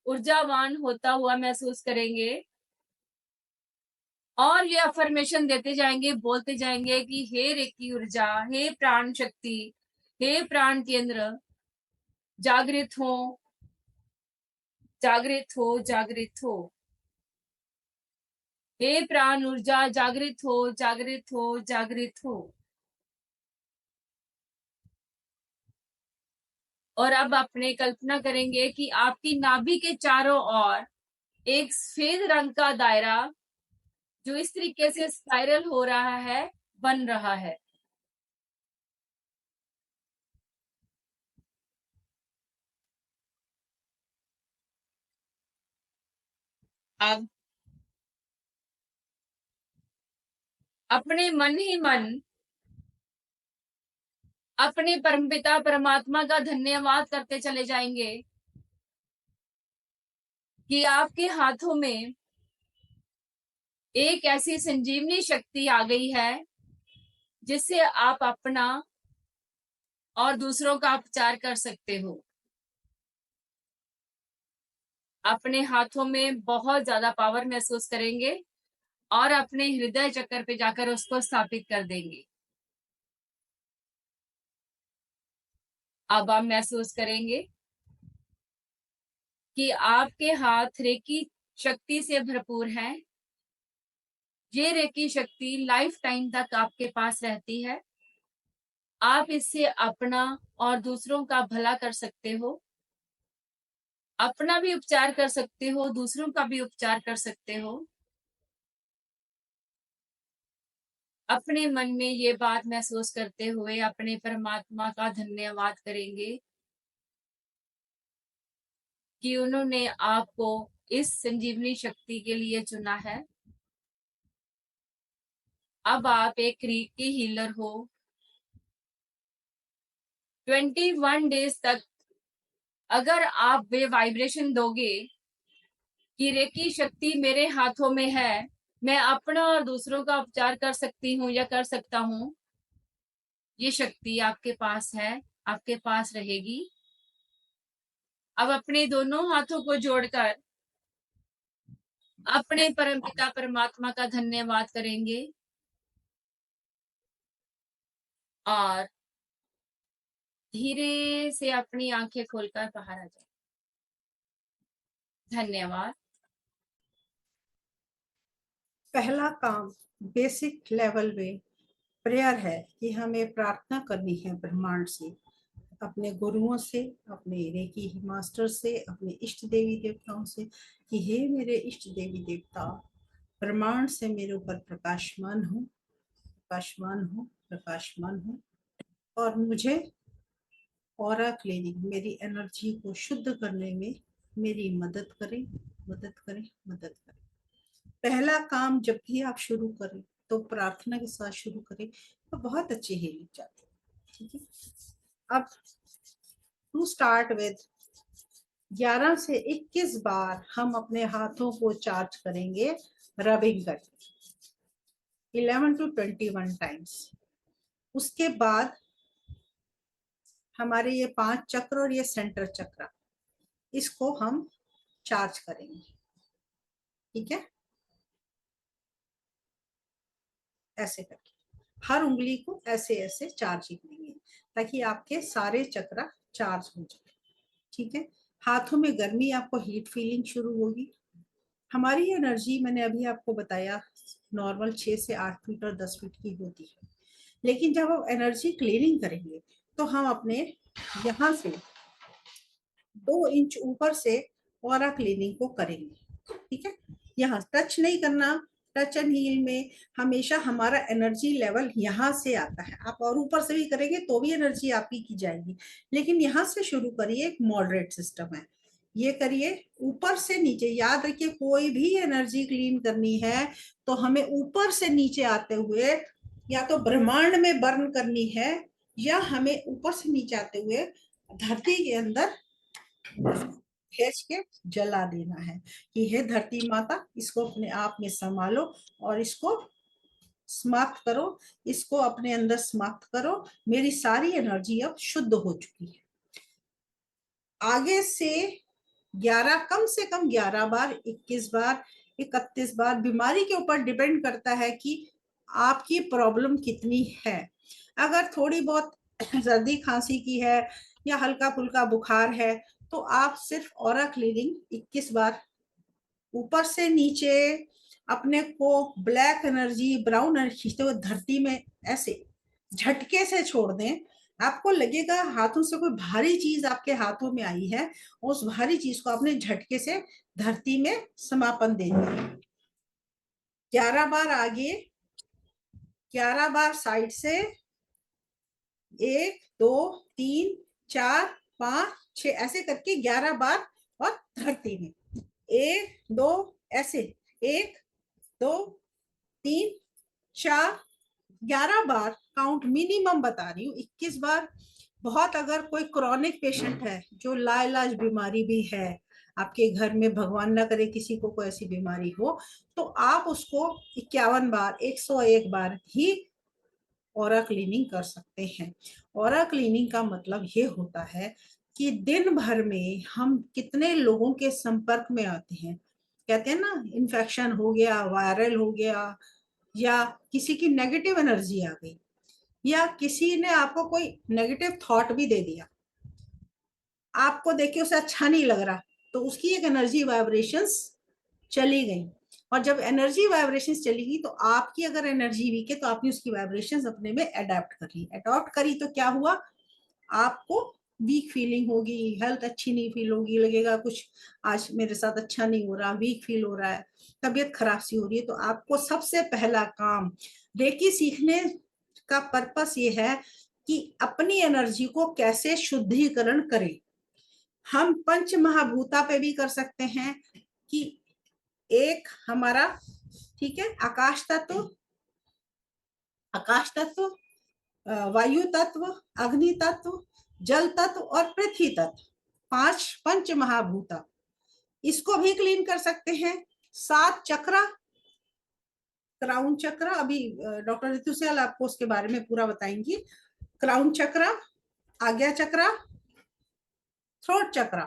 ऊर्जावान होता हुआ महसूस करेंगे और ये अफर्मेशन देते जाएंगे, बोलते जाएंगे कि हे रेकी ऊर्जा, हे प्राण शक्ति, हे प्राण केंद्र, जागृत हो, जागृत हो, जागृत हो। हे प्राण ऊर्जा, जागृत हो, जागृत हो, जागृत हो। और अब अपने कल्पना करेंगे कि आपकी नाभि के चारों ओर एक सफेद रंग का दायरा जो इस तरीके से स्पाइरल हो रहा है, बन रहा है। अब अपने मन ही मन अपने परमपिता परमात्मा का धन्यवाद करते चले जाएंगे कि आपके हाथों में एक ऐसी संजीवनी शक्ति आ गई है जिससे आप अपना और दूसरों का उपचार कर सकते हो। अपने हाथों में बहुत ज्यादा पावर महसूस करेंगे और अपने हृदय चक्र पे जाकर उसको स्थापित कर देंगे। अब आप महसूस करेंगे कि आपके हाथ रेकी शक्ति से भरपूर है। ये रेकी शक्ति लाइफ टाइम तक आपके पास रहती है। आप इससे अपना और दूसरों का भला कर सकते हो, अपना भी उपचार कर सकते हो, दूसरों का भी उपचार कर सकते हो। अपने मन में ये बात महसूस करते हुए अपने परमात्मा का धन्यवाद करेंगे कि उन्होंने आपको इस संजीवनी शक्ति के लिए चुना है। अब आप एक रेकी हीलर हो। 21 डेज तक अगर आप वे वाइब्रेशन दोगे कि रेकी शक्ति मेरे हाथों में है, मैं अपना और दूसरों का उपचार कर सकती हूँ या कर सकता हूँ, ये शक्ति आपके पास है, आपके पास रहेगी। अब अपने दोनों हाथों को जोड़कर अपने परमपिता परमात्मा का धन्यवाद करेंगे और धीरे से अपनी आंखें खोलकर बाहर आ जाए। धन्यवाद। पहला काम बेसिक लेवल में प्रेयर है कि हमें प्रार्थना करनी है ब्रह्मांड से, अपने गुरुओं से, अपने रेकी मास्टर से, अपने इष्ट देवी देवताओं से कि हे मेरे इष्ट देवी देवता, ब्रह्मांड से मेरे ऊपर प्रकाशमान हो, प्रकाशमान हो, प्रकाशमान हो और मुझे ऑरा क्लीनिंग, मेरी एनर्जी को शुद्ध करने में मेरी मदद करें, मदद करें, मदद करें। पहला काम जब भी आप शुरू करें तो प्रार्थना के साथ शुरू करें तो बहुत अच्छी हीलिंग जाती है। ठीक है, अब टू स्टार्ट विद 11 से 21 बार हम अपने हाथों को चार्ज करेंगे रबिंग करके 11 to 21 टाइम्स। उसके बाद हमारे ये 5 चक्र और ये सेंटर चक्र, इसको हम चार्ज करेंगे। ठीक है, ऐसे करके हर उंगली को ऐसे ऐसे चार्जिंग देंगे ताकि आपके सारे चक्र चार्ज हो जाए। ठीक है, हाथों में गर्मी, आपको हीट फीलिंग शुरू होगी। हमारी एनर्जी मैंने अभी आपको बताया नॉर्मल 6 से 8 फीट और 10 फीट की होती है, लेकिन जब हम एनर्जी क्लीनिंग करेंगे तो हम अपने यहाँ से 2 इंच ऊपर से ऑरा क्लीनिंग को करेंगे। ठीक है, यहाँ टच नहीं करना। टच एंड हील में हमेशा हमारा एनर्जी लेवल यहाँ से आता है। आप और ऊपर से भी करेंगे तो भी एनर्जी आपकी की जाएगी, लेकिन यहाँ से शुरू करिए। एक मॉडरेट सिस्टम है, ये करिए ऊपर से नीचे। याद रखिए, कोई भी एनर्जी क्लीन करनी है तो हमें ऊपर से नीचे आते हुए या तो ब्रह्मांड में बर्न करनी है या हमें ऊपर से नीचे आते हुए धरती के अंदर खींच के जला देना है कि हे धरती माता, इसको अपने आप में संभालो और इसको समाप्त करो, इसको अपने अंदर समाप्त करो। मेरी सारी एनर्जी अब शुद्ध हो चुकी है। आगे से 11, कम से कम 11 बार, 21 बार, 31 बार, बीमारी के ऊपर डिपेंड करता है कि आपकी प्रॉब्लम कितनी है। अगर थोड़ी बहुत सर्दी खांसी की है या हल्का फुल्का बुखार है तो आप सिर्फ ऑरा क्लीनिंग 21 बार ऊपर से नीचे अपने को ब्लैक एनर्जी, ब्राउन एनर्जी खींचते हुए धरती में ऐसे झटके से छोड़ दें। आपको लगेगा हाथों से कोई भारी चीज आपके हाथों में आई है, उस भारी चीज को आपने झटके से धरती में समापन दे दिया। 11 बार आगे, 11 बार साइड से, 1 2 3 4 5 6 ऐसे करके 11 बार, और धरती में 1 2 ऐसे, 1 2 3 4, 11 बार काउंट मिनिमम बता रही हूँ, 21 बार। बहुत अगर कोई क्रॉनिक पेशेंट है जो लाइलाज बीमारी भी है आपके घर में, भगवान ना करे किसी को कोई ऐसी बीमारी हो, तो आप उसको 51 बार, 101 बार ही ऑरा क्लीनिंग कर सकते हैं। ऑरा क्लीनिंग का मतलब ये होता है कि दिन भर में हम कितने लोगों के संपर्क में आते हैं। कहते हैं ना, इन्फेक्शन हो गया, वायरल हो गया, या किसी की नेगेटिव एनर्जी आ गई, या किसी ने आपको कोई नेगेटिव थॉट भी दे दिया, आपको देख के उसे अच्छा नहीं लग रहा, तो उसकी एक एनर्जी वाइब्रेशंस चली गई। और जब एनर्जी वाइब्रेशंस चली गई तो आपकी अगर एनर्जी वीक है तो आपने उसकी वाइब्रेशंस अपने में अडेप्ट कर ली। अडॉप्ट करी तो क्या हुआ, आपको वीक फीलिंग होगी, हेल्थ अच्छी नहीं फील होगी, लगेगा कुछ आज मेरे साथ अच्छा नहीं हो रहा, वीक फील हो रहा है, तबीयत खराब सी हो रही है। तो आपको सबसे पहला काम रेकी सीखने का पर्पस ये है कि अपनी एनर्जी को कैसे शुद्धिकरण करें। हम पंच महाभूता पे भी कर सकते हैं कि एक हमारा, ठीक है, आकाश तत्व, आकाश तत्व, वायु तत्व, अग्नि तत्व, जल तत्व और पृथ्वी तत्व, 5 पंच महाभूता, इसको भी क्लीन कर सकते हैं। 7 चक्र, क्राउन चक्र, अभी डॉक्टर रितु सियाल आपको उसके बारे में पूरा बताएंगी। क्राउन चक्र, आज्ञा चक्र, थ्रोट चक्र,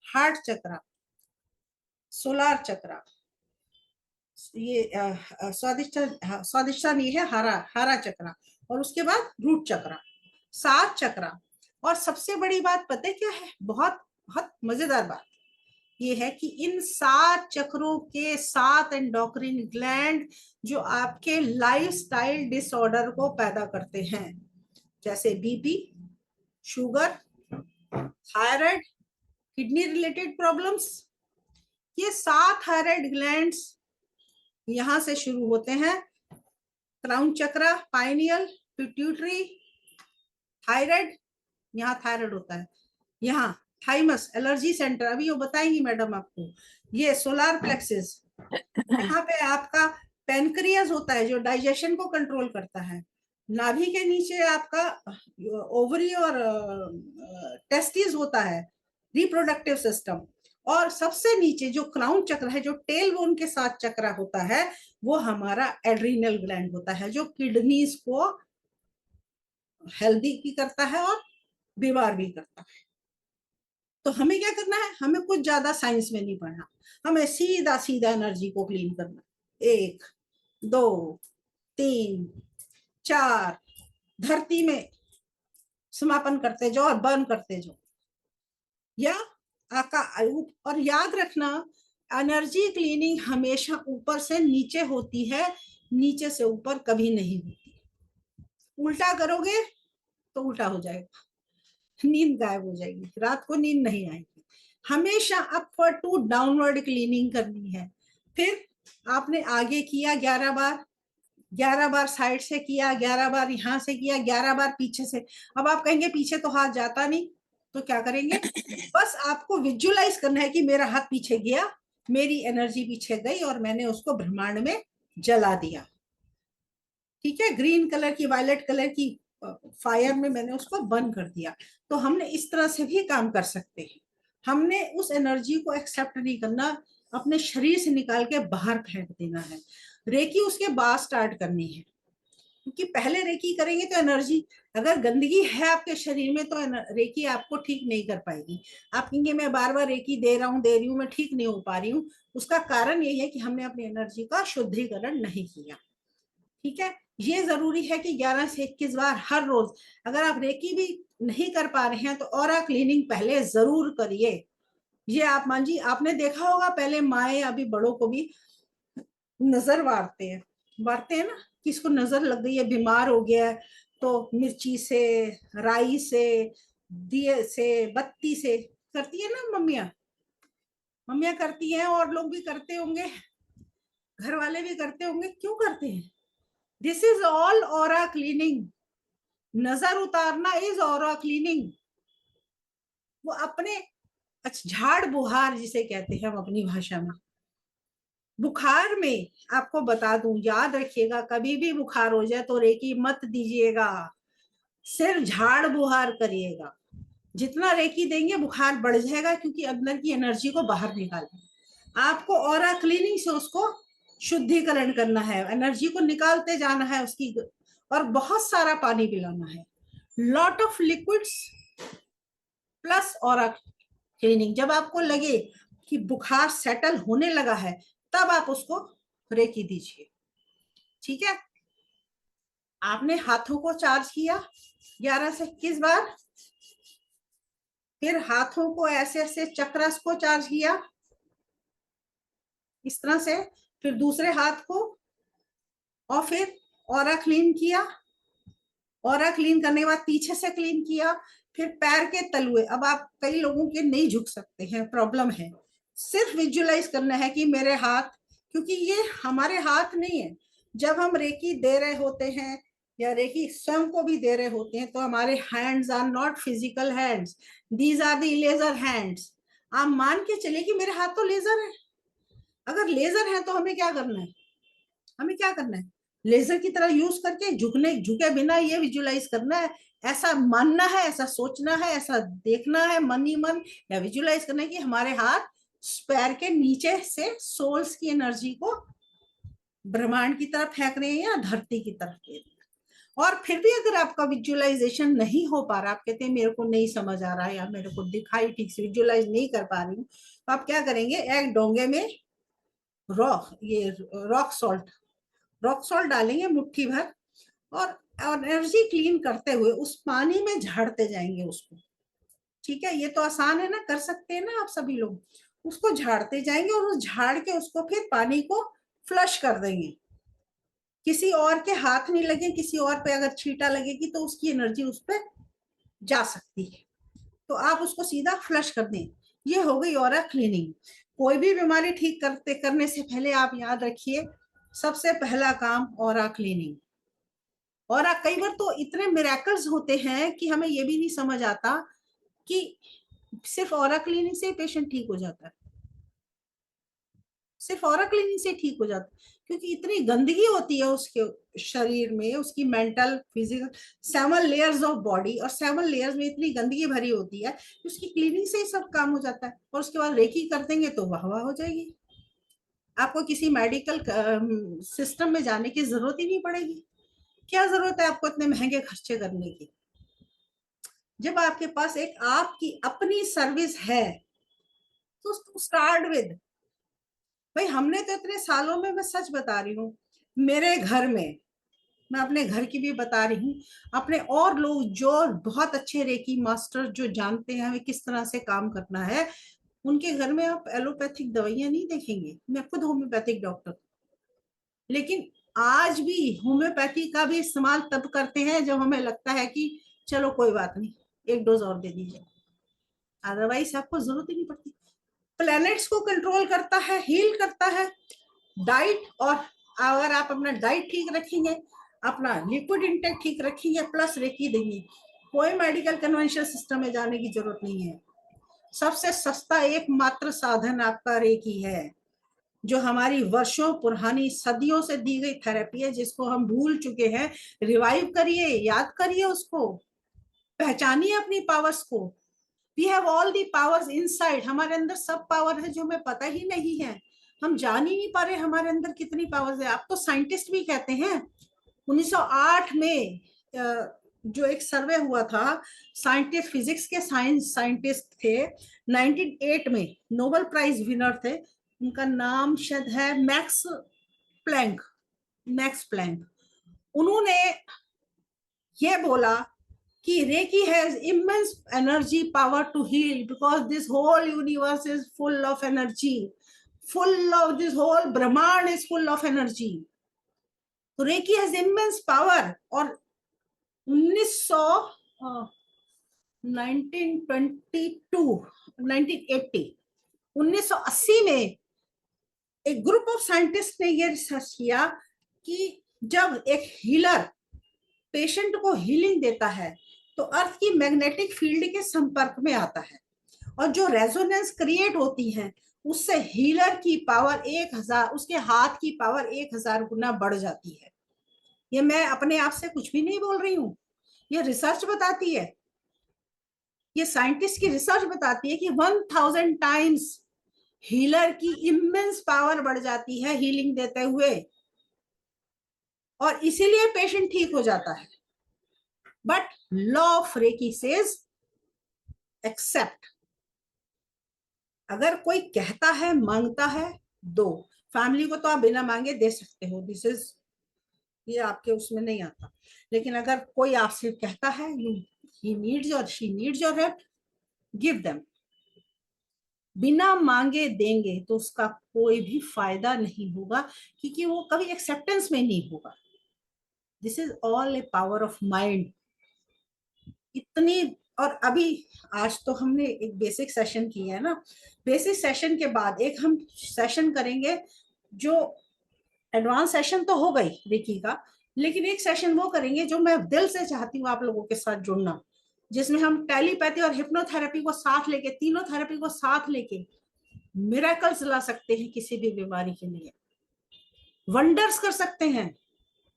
हार्ट चक्र, सोलार चक्र, ये स्वादिष्टान ये है हरा हरा चक्र, और उसके बाद रूट चक्र, 7 चक्र। और सबसे बड़ी बात पता है क्या है, बहुत बहुत मजेदार बात ये है कि इन 7 चक्रों के 7 एंडोक्रिन ग्लैंड जो आपके लाइफस्टाइल डिसऑर्डर को पैदा करते हैं, जैसे BP, sugar, thyroid, kidney related problems, ये 7 थायराइड ग्लैंड्स यहां से शुरू होते हैं। क्राउन चक्र, पाइनियल, पिट्यूटरी, थायराइड, यहाँ थायराइड होता है, यहाँ थाइमस एलर्जी सेंटर, अभी वो बताएंगी मैडम आपको, ये सोलार प्लेक्सिस, यहाँ पे आपका पेनक्रियास होता है जो डाइजेशन को कंट्रोल करता है, नाभि के नीचे आपका ओवरी और टेस्टिस होता है, रिप्रोडक्टिव सिस्टम, और सबसे नीचे जो क्राउन चक्र है, जो टेल बोन के साथ चक्र होता है, वो हमारा एड्रीनल ग्लैंड होता है जो किडनीज को हेल्दी भी करता है और बीमार भी करता है। तो हमें क्या करना है, हमें कुछ ज्यादा साइंस में नहीं पढ़ना, हमें सीधा सीधा एनर्जी को क्लीन करना। 1 2 3 4, धरती में समापन करते जाओ और बर्न करते जाओ, या आका। और याद रखना, एनर्जी क्लीनिंग हमेशा ऊपर से नीचे होती है, नीचे से ऊपर कभी नहीं होती। उल्टा करोगे तो उल्टा हो जाएगा, नींद गायब हो जाएगी, रात को नींद नहीं आएगी। हमेशा अपवर्ड टू डाउनवर्ड क्लीनिंग करनी है। फिर आपने आगे किया 11 बार, 11 बार साइड से किया, 11 बार यहां से किया, 11 बार पीछे से। अब आप कहेंगे पीछे तो हाथ जाता नहीं, तो क्या करेंगे, बस आपको विजुअलाइज करना है कि मेरा हाथ पीछे गया, मेरी एनर्जी पीछे गई और मैंने उसको ब्रह्मांड में जला दिया। ठीक है, ग्रीन कलर की, वायलेट कलर की फायर में मैंने उसको बर्न कर दिया। तो हमने इस तरह से भी काम कर सकते हैं। हमने उस एनर्जी को एक्सेप्ट नहीं करना, अपने शरीर से निकाल के बाहर फेंक देना है। रेकी उसके बाद स्टार्ट करनी है, क्योंकि पहले रेकी करेंगे तो एनर्जी, अगर गंदगी है आपके शरीर में तो रेकी आपको ठीक नहीं कर पाएगी। आप कहेंगे मैं बार बार रेकी दे रहा हूँ, दे रही हूँ, मैं ठीक नहीं हो पा रही हूँ। उसका कारण यही है कि हमने अपनी एनर्जी का शुद्धिकरण नहीं किया। ठीक है, ये जरूरी है कि 11 से 21 बार हर रोज, अगर आप रेकी भी नहीं कर पा रहे हैं तो ऑरा क्लीनिंग पहले जरूर करिए। ये आप मान जी, आपने देखा होगा पहले माए अभी बड़ों को भी नजर वारते हैं ना, किसको नजर लग गई है, बीमार हो गया है, तो मिर्ची से, राई से, दिए से, बत्ती से करती है ना मम्मियां, मम्मियां करती हैं और लोग भी करते होंगे। घर वाले भी करते होंगे, क्यों करते हैं? This is all aura cleaning. नजर उतारना इज ऑरा क्लीनिंग। वो अपने, अच्छा, झाड़ बुहार जिसे कहते हैं हम अपनी भाषा में, बुखार में आपको बता दूं, याद रखिएगा, कभी भी बुखार हो जाए तो रेकी मत दीजिएगा, सिर्फ झाड़ बुहार करिएगा। जितना रेकी देंगे बुखार बढ़ जाएगा, क्योंकि अंदर की एनर्जी को बाहर निकालना। आपको ऑरा क्लीनिंग से उसको शुद्धिकरण करना है, एनर्जी को निकालते जाना है उसकी, और बहुत सारा पानी पिलाना है, lot of liquids plus aura cleaning. जब आपको लगे कि बुखार सेटल होने लगा है, तब आप उसको रेकी दीजिए। ठीक है? आपने हाथों को चार्ज किया 11 से 21 बार, फिर हाथों को ऐसे ऐसे चक्रस को चार्ज किया इस तरह से, फिर दूसरे हाथ को, और फिर ऑरा क्लीन किया। ऑरा क्लीन करने के बाद पीछे से क्लीन किया, फिर पैर के तलुए। अब आप, कई लोगों के नहीं झुक सकते हैं, प्रॉब्लम है, सिर्फ विजुअलाइज करना है कि मेरे हाथ, क्योंकि ये हमारे हाथ नहीं है। जब हम रेकी दे रहे होते हैं या रेकी स्वयं को भी दे रहे होते हैं, तो हमारे hands are not physical hands, these are the laser hands. आप मान के चलिए कि मेरे हाथ तो लेजर है। अगर लेजर है तो हमें क्या करना है? हमें क्या करना है? लेजर की तरह यूज करके झुके बिना ये विजुलाइज करना है, ऐसा मानना है, ऐसा सोचना है, ऐसा देखना है मन ही मन, या विजुलाइज करना है कि हमारे हाथ पैर के नीचे से सोल्स की एनर्जी को ब्रह्मांड की तरफ फेंक रहे हैं या धरती की तरफ दे रहे हैं। और फिर भी अगर आपका विजुअलाइजेशन नहीं हो पा रहा, आप कहते हैं मेरे को नहीं समझ आ रहा है या मेरे को दिखाई ठीक से विजुअलाइज नहीं कर पा रही हूँ, तो आप क्या करेंगे? एक डोंगे में रॉक सॉल्ट डालेंगे मुट्ठी भर, और एनर्जी क्लीन करते हुए उस पानी में झाड़ते जाएंगे उसको। ठीक है? ये तो आसान है ना, कर सकते हैं ना आप सभी लोग। उसको झाड़ते जाएंगे और उस झाड़ के उसको फिर पानी को फ्लश कर देंगे। किसी और के हाथ नहीं लगे, किसी और पे अगर छींटा लगेगी तो उसकी एनर्जी उस पर जा सकती है, तो आप उसको सीधा फ्लश कर दें। ये हो गई ऑरा क्लीनिंग। कोई भी बीमारी ठीक करने से पहले आप याद रखिए, सबसे पहला काम ऑरा क्लीनिंग। और कई बार तो इतने मिरेकल्स होते हैं कि हमें ये भी नहीं समझ आता कि सिर्फ ऑरा क्लीनिंग से पेशेंट ठीक हो जाता है, सिर्फ ऑरा क्लीनिंग से ठीक हो जाता है, क्योंकि इतनी गंदगी होती है उसके शरीर में, उसकी mental, physical, 7 layers of body, और 7 लेयर्स में इतनी गंदगी भरी होती है, उसकी क्लीनिंग से ही सब काम हो जाता है। और उसके बाद रेकी कर देंगे तो वाह वाह हो जाएगी, आपको किसी मेडिकल सिस्टम में जाने की जरूरत ही नहीं पड़ेगी। क्या जरूरत है आपको इतने महंगे खर्चे करने की? जब आपके पास एक आपकी अपनी सर्विस है, तो स्टार्ट विद, भाई हमने तो इतने सालों में, मैं सच बता रही हूँ, मेरे घर में, मैं अपने घर की भी बता रही हूँ, अपने और लोग जो बहुत अच्छे रेकी मास्टर जो जानते हैं हमें किस तरह से काम करना है, उनके घर में आप एलोपैथिक दवाइयां नहीं देखेंगे। मैं खुद होम्योपैथिक डॉक्टर, लेकिन आज भी होम्योपैथी का भी इस्तेमाल तब करते हैं जब हमें लगता है कि चलो कोई बात नहीं, एक डोज और दे दीजिए, अदरवाइज आपको जरूरत ही नहीं पड़ती। प्लैनेट्स को कंट्रोल करता है, हील करता है डाइट। और अगर आप अपना डाइट ठीक रखेंगे, अपना लिक्विड इंटेक ठीक रखेंगे, प्लस रेकी देंगे, कोई मेडिकल कन्वेंशनल सिस्टम में जाने की जरूरत नहीं है। सबसे सस्ता एकमात्र साधन आपका रेकी है, जो हमारी वर्षों पुरानी सदियों से दी गई थेरेपी है, जिसको हम भूल चुके हैं। रिवाइव करिए, याद करिए उसको, पहचानिए अपनी पावर्स को। We have all the powers inside, हमारे अंदर सब पावर है जो हमें पता ही नहीं है, हम जान ही नहीं पा रहे हमारे अंदर कितनी पावर्स है। आप तो साइंटिस्ट भी कहते हैं, 1908 में जो एक सर्वे हुआ था, साइंटिस्ट, फिजिक्स के साइंटिस्ट थे, 1908 में नोबेल प्राइज विनर थे, उनका नाम शायद है प्लैंक मैक्स प्लैंक। उन्होंने ये बोला कि recce has immense energy power to heal, because this whole universe is full of energy, full of, this whole ब्रह्मांड is full of energy, तो रेकी has immense power। और 1980 में एक ग्रुप ऑफ साइंटिस्ट ने ये रिसर्च किया कि जब एक हीलर पेशेंट को हीलिंग देता है तो अर्थ की मैग्नेटिक फील्ड के संपर्क में आता है और जो रेजोनेंस क्रिएट होती है उससे हीलर की पावर 1000, उसके हाथ की पावर 1000 गुना बढ़ जाती है। ये मैं अपने आप से कुछ भी नहीं बोल रही हूँ, ये रिसर्च बताती है, ये साइंटिस्ट की रिसर्च बताती है कि 1000 टाइम्स हीलर की इमेंस पावर बढ़ जाती है हीलिंग देते हुए, और इसीलिए पेशेंट ठीक हो जाता है। But law of reiki says accept, अगर कोई कहता है मांगता है दो, फैमिली को तो आप बिना मांगे दे सकते हो, दिस इज, ये आपके उसमें नहीं आता। लेकिन अगर कोई आपसे कहता है यू ही नीड्स और she needs your help, give them. बिना मांगे देंगे तो उसका कोई भी फायदा नहीं होगा, क्योंकि वो कभी एक्सेप्टेंस में नहीं होगा। This is all A power of mind. इतनी, और अभी आज तो हमने एक बेसिक सेशन किया है ना, बेसिक सेशन के बाद एक हम सेशन करेंगे जो एडवांस सेशन तो हो गई रेकी का, लेकिन एक सेशन वो करेंगे जो मैं दिल से चाहती हूँ आप लोगों के साथ जुड़ना, जिसमें हम टेलीपैथी और हिप्नोथेरेपी को साथ लेके, तीनों थेरेपी को साथ लेके मिरेकल्स ला सकते हैं किसी भी बीमारी के लिए, वंडर्स कर सकते हैं।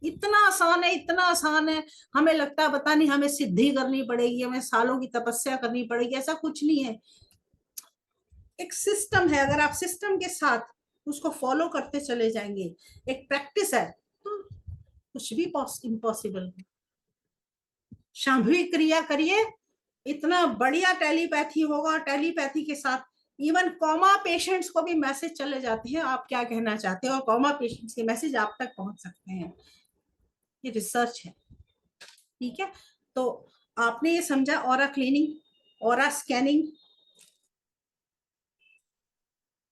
इतना आसान है, इतना आसान है। हमें लगता है पता नहीं हमें सिद्धि करनी पड़ेगी, हमें सालों की तपस्या करनी पड़ेगी, ऐसा कुछ नहीं है। एक सिस्टम है, अगर आप सिस्टम के साथ उसको फॉलो करते चले जाएंगे, एक प्रैक्टिस है, तो कुछ भी इम्पॉसिबल है। शांभवी क्रिया करिए, इतना बढ़िया टेलीपैथी होगा। टेलीपैथी के साथ इवन कॉमा पेशेंट्स को भी मैसेज चले जाते हैं आप क्या कहना चाहते हो, और कॉमा पेशेंट्स के मैसेज आप तक पहुंच सकते हैं। ये रिसर्च है, ठीक है। तो आपने ये समझा ऑरा क्लीनिंग, ऑरा स्कैनिंग।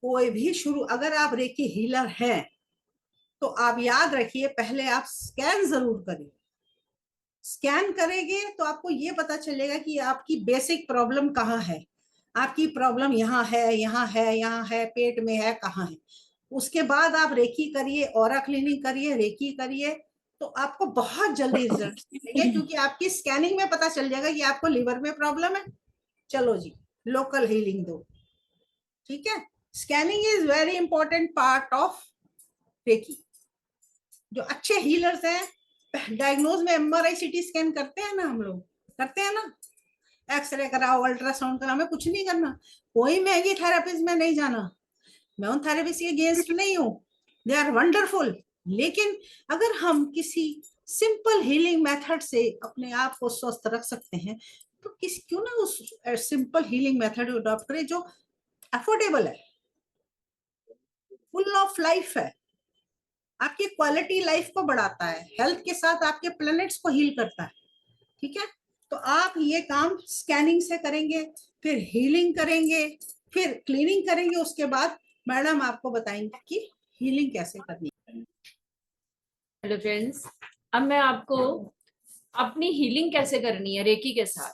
कोई भी शुरू, अगर आप रेकी हीलर हैं तो आप याद रखिए पहले आप स्कैन जरूर करिए। स्कैन करेंगे तो आपको ये पता चलेगा कि आपकी बेसिक प्रॉब्लम कहाँ है। आपकी प्रॉब्लम यहाँ है, यहाँ है, यहाँ है, पेट में है, कहाँ है। उसके बाद आप रेकी करिए, ऑरा क्लीनिंग करिए, रेकी करिए, तो आपको बहुत जल्दी रिजल्ट मिलेंगे, क्योंकि आपकी स्कैनिंग में पता चल जाएगा कि आपको लिवर में प्रॉब्लम है, चलो जी लोकल हीलिंग दो, ठीक है। Scanning is very important part of reiki. जो अच्छे हीलर्स हैं डायग्नोज में एमआरआई सीटी स्कैन करते हैं ना, हम लोग करते हैं ना, एक्सरे कराओ, अल्ट्रासाउंड कराओ, हमें कुछ नहीं करना, कोई महंगी थेरेपीज में नहीं जाना, मैं उन थेरेपीज के अगेंस्ट नहीं हूँ, दे आर वंडरफुल। लेकिन अगर हम किसी सिंपल हीलिंग मेथड से अपने आप को स्वस्थ रख सकते हैं तो क्यों ना उस सिंपल हीलिंग मेथड अडॉप्ट करें जो अफोर्डेबल है, फुल ऑफ लाइफ है, आपकी क्वालिटी लाइफ को बढ़ाता है, हेल्थ के साथ आपके प्लैनेट्स को हील करता है, ठीक है। तो आप ये काम स्कैनिंग से करेंगे, फिर हीलिंग करेंगे, फिर क्लीनिंग करेंगे, उसके बाद मैडम आपको बताएंगे कि हीलिंग कैसे करनी है। हेलो फ्रेंड्स, अब मैं आपको अपनी हीलिंग कैसे करनी है रेकी के साथ,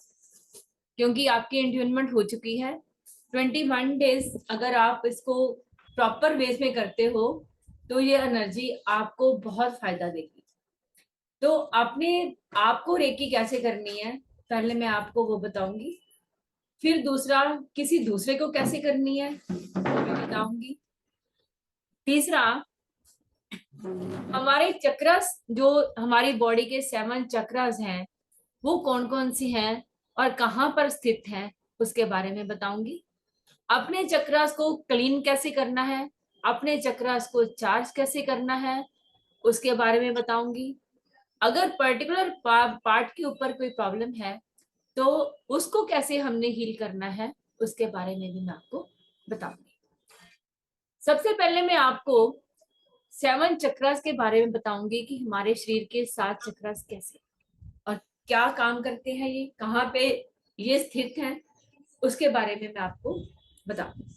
क्योंकि आपकी एंट्यूनमेंट हो चुकी है 21 डेज। अगर आप इसको प्रॉपर वेज में करते हो तो ये एनर्जी आपको बहुत फायदा देगी। तो अपने आपको रेकी कैसे करनी है पहले मैं आपको वो बताऊंगी, फिर दूसरा किसी दूसरे को कैसे करनी है वो मैं बताऊंगी, तीसरा हमारे चक्रस, जो हमारी बॉडी के 7 चक्रस हैं वो कौन कौन सी हैं और कहाँ पर स्थित हैं उसके बारे में बताऊंगी। अपने चक्रस को क्लीन कैसे करना है, अपने चक्रस को चार्ज कैसे करना है उसके बारे में बताऊंगी। अगर पर्टिकुलर पार्ट के ऊपर कोई प्रॉब्लम है तो उसको कैसे हमने हील करना है उसके बारे में भी मैं आपको बताऊंगी। सबसे पहले मैं आपको 7 चक्रस के बारे में बताऊंगी कि हमारे शरीर के 7 चक्रस कैसे और क्या काम करते हैं, ये कहाँ पे ये स्थित हैं उसके बारे में मैं आपको बताऊंगी।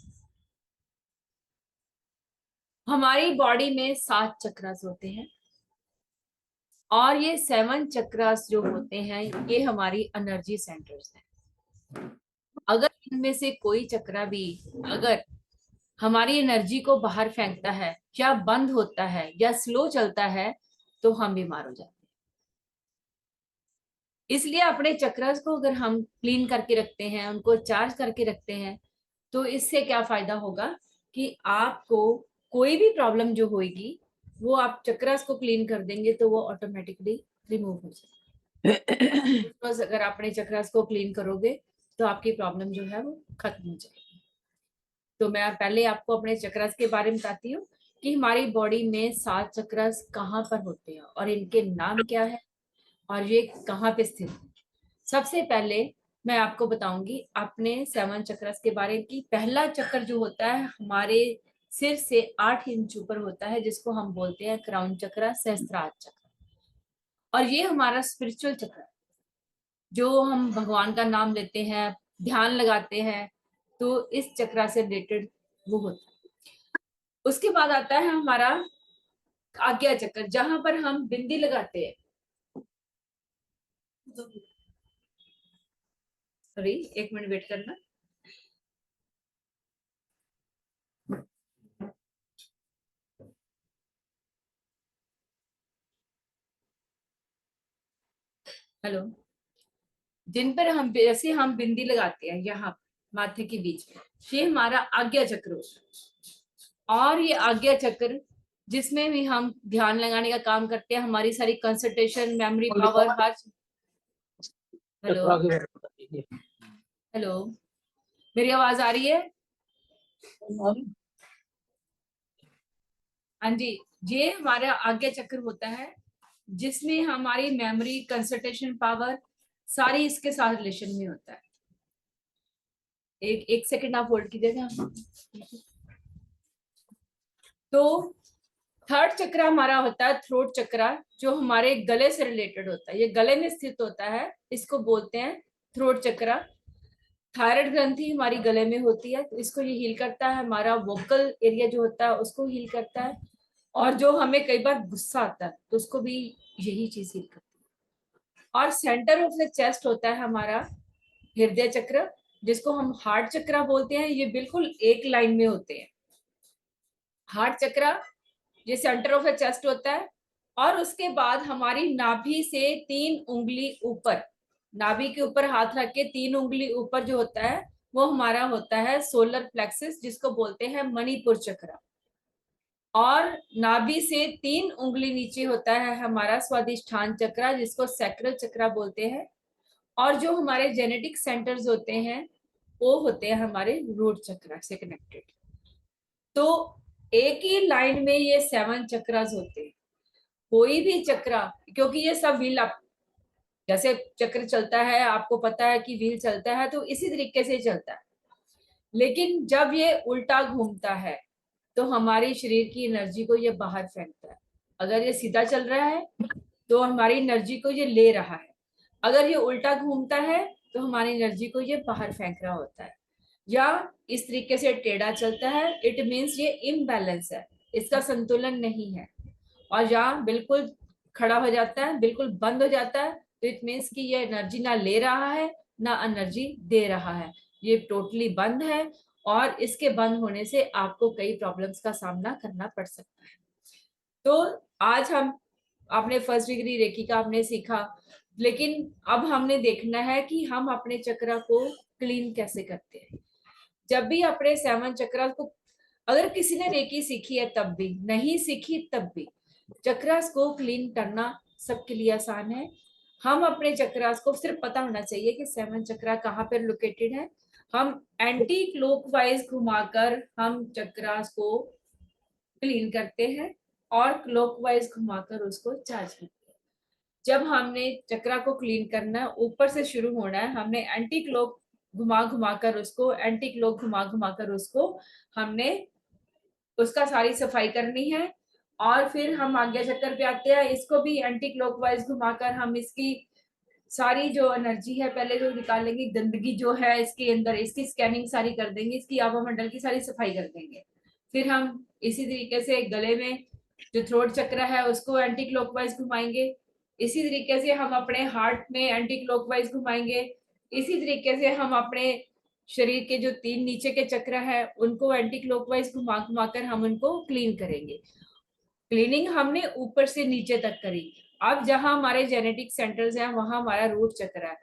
हमारी बॉडी में 7 चक्रस होते हैं और ये 7 चक्रस जो होते हैं ये हमारी एनर्जी सेंटर्स हैं। अगर इनमें से कोई चक्रा भी अगर हमारी एनर्जी को बाहर फेंकता है या बंद होता है या स्लो चलता है तो हम बीमार हो जाते हैं। इसलिए अपने चक्रस को अगर हम क्लीन करके रखते हैं, उनको चार्ज करके रखते हैं, तो इससे क्या फायदा होगा कि आपको कोई भी प्रॉब्लम जो होगी वो आप चक्रस को क्लीन कर देंगे तो वो ऑटोमेटिकली रिमूव हो जाएगी। बस अगर अपने चक्रस को क्लीन करोगे तो आपकी प्रॉब्लम जो है वो खत्म हो जाएगी। तो मैं पहले आपको अपने चक्रस के बारे में बताती हूँ कि हमारी बॉडी में 7 चक्रस कहाँ पर होते हैं और इनके नाम क्या है और ये कहाँ पे स्थित है। सबसे पहले मैं आपको बताऊंगी अपने 7 चक्रस के बारे की। पहला चक्र जो होता है हमारे सिर से 8 इंच ऊपर होता है, जिसको हम बोलते हैं क्राउन चक्र, सहस्त्रार चक्र। और ये हमारा स्पिरिचुअल चक्र है, जो हम भगवान का नाम लेते हैं, ध्यान लगाते हैं, तो इस चक्र से रिलेटेड वो होता है। उसके बाद आता है हमारा आज्ञा चक्र, जहां पर हम बिंदी लगाते हैं। सॉरी, 1 मिनट वेट करना। हेलो। जिन पर हम जैसे हम बिंदी लगाते हैं यहाँ माथे के बीच में, ये हमारा आज्ञा चक्र होता है। और ये आज्ञा चक्र जिसमें भी हम ध्यान लगाने का काम करते हैं, हमारी सारी कंसंट्रेशन, मेमोरी पावर, हर। हेलो। हेलो, मेरी आवाज आ रही है? हाँ जी। ये हमारा आज्ञा चक्र होता है जिसमें हमारी मेमोरी, कंसंट्रेशन पावर सारी इसके साथ रिलेशन में होता है। एक सेकंड आप होल्ड कीजिएगा। तो थर्ड चक्र हमारा होता है थ्रोट चक्र, जो हमारे गले से रिलेटेड होता है। ये गले में स्थित होता है, इसको बोलते हैं थ्रोट चक्र। थायराइड ग्रंथि हमारी गले में होती है, तो इसको ये हील करता है। हमारा वोकल एरिया जो होता है उसको हील करता है। और जो हमें कई बार गुस्सा आता है तो उसको भी यही चीज हील करती है। और सेंटर ऑफ द चेस्ट होता है हमारा हृदय चक्र, जिसको हम हार्ट चक्र बोलते हैं। ये बिल्कुल एक लाइन में होते हैं। हार्ट चक्र ये सेंटर ऑफ द चेस्ट होता है। और उसके बाद हमारी नाभि से 3 उंगली ऊपर, नाभि के ऊपर हाथ रख के 3 उंगली ऊपर जो होता है वो हमारा होता है सोलर प्लेक्सिस, जिसको बोलते हैं मणिपुर चक्र। और नाभि से 3 उंगली नीचे होता है हमारा स्वादिष्ठान चक्र, जिसको सैक्रल चक्र बोलते हैं। और जो हमारे जेनेटिक सेंटर्स होते हैं वो होते हैं हमारे रूट चक्र से कनेक्टेड। तो एक ही लाइन में ये 7 चक्रास होते हैं। कोई भी चक्र, क्योंकि ये सब व्हील आप जैसे चक्र चलता है, आपको पता है कि व्हील चलता है तो इसी तरीके से चलता है। लेकिन जब ये उल्टा घूमता है तो हमारी शरीर की एनर्जी को ये बाहर फेंकता है। अगर ये सीधा चल रहा है तो हमारी एनर्जी को ये ले रहा है। अगर ये उल्टा घूमता है तो हमारी एनर्जी को ये बाहर फेंक रहा होता है। या इस तरीके से टेढ़ा चलता है, इट मीन्स ये इम्बैलेंस है, इसका संतुलन नहीं है। और यहाँ बिल्कुल खड़ा हो जाता है, बिल्कुल बंद हो जाता है, तो इट मीन्स कि ये एनर्जी ना ले रहा है ना एनर्जी दे रहा है, ये टोटली बंद है। और इसके बंद होने से आपको कई प्रॉब्लम्स का सामना करना पड़ सकता है। तो आज हम अपने फर्स्ट डिग्री रेकी का हमने सीखा, लेकिन अब हमने देखना है कि हम अपने चक्र को क्लीन कैसे करते हैं। जब भी अपने 7 चक्र को, अगर किसी ने रेकी सीखी है तब भी, नहीं सीखी तब भी, चक्रास को क्लीन करना सबके लिए आसान है। हम अपने चक्रास को सिर्फ पता होना चाहिए कि 7 चक्रा कहाँ पर लोकेटेड है। हम एंटी क्लॉकवाइज घुमाकर हम चक्रास को क्लीन करते हैं और क्लॉकवाइज घुमाकर उसको चार्ज करते हैं। जब हमने चक्रा को क्लीन करना है, ऊपर से शुरू होना है, हमने एंटी क्लॉक घुमा घुमा कर उसको, एंटी क्लॉक घुमा घुमा कर उसको हमने उसका सारी सफाई करनी है। और फिर हम आज्ञा चक्कर पे आते हैं, इसको भी एंटी क्लॉकवाइज घुमाकर हम इसकी सारी जो एनर्जी है पहले जो निकालेंगे, गंदगी जो है इसके अंदर, इसकी स्कैनिंग सारी कर देंगे, इसकी आभा मंडल की सारी सफाई कर देंगे। फिर हम इसी तरीके से गले में जो थ्रोट चक्र है उसको एंटी क्लॉकवाइज घुमाएंगे। इसी तरीके से हम अपने हार्ट में एंटी क्लॉकवाइज घुमाएंगे। इसी तरीके से हम अपने शरीर के जो 3 नीचे के चक्र है उनको एंटी क्लॉकवाइज घुमा घुमाकर हम उनको क्लीन करेंगे। क्लीनिंग हमने ऊपर से नीचे तक करी। अब जहां हमारे जेनेटिक सेंटर्स हैं वहां हमारा रूट चक्र है,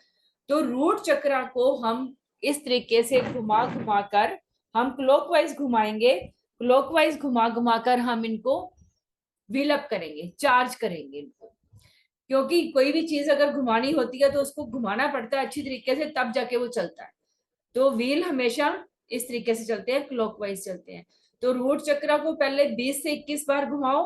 तो रूट चक्र को हम इस तरीके से घुमा घुमा कर हम क्लॉकवाइज घुमाएंगे। क्लॉकवाइज घुमा घुमा कर हम इनको व्हील करेंगे, चार्ज करेंगे इनको। क्योंकि कोई भी चीज अगर घुमानी होती है तो उसको घुमाना पड़ता है अच्छी तरीके से, तब जाके वो चलता है। तो व्हील हमेशा इस तरीके से चलते हैं, क्लॉकवाइज चलते हैं। तो रूट चक्र को पहले 20 से 21 बार घुमाओ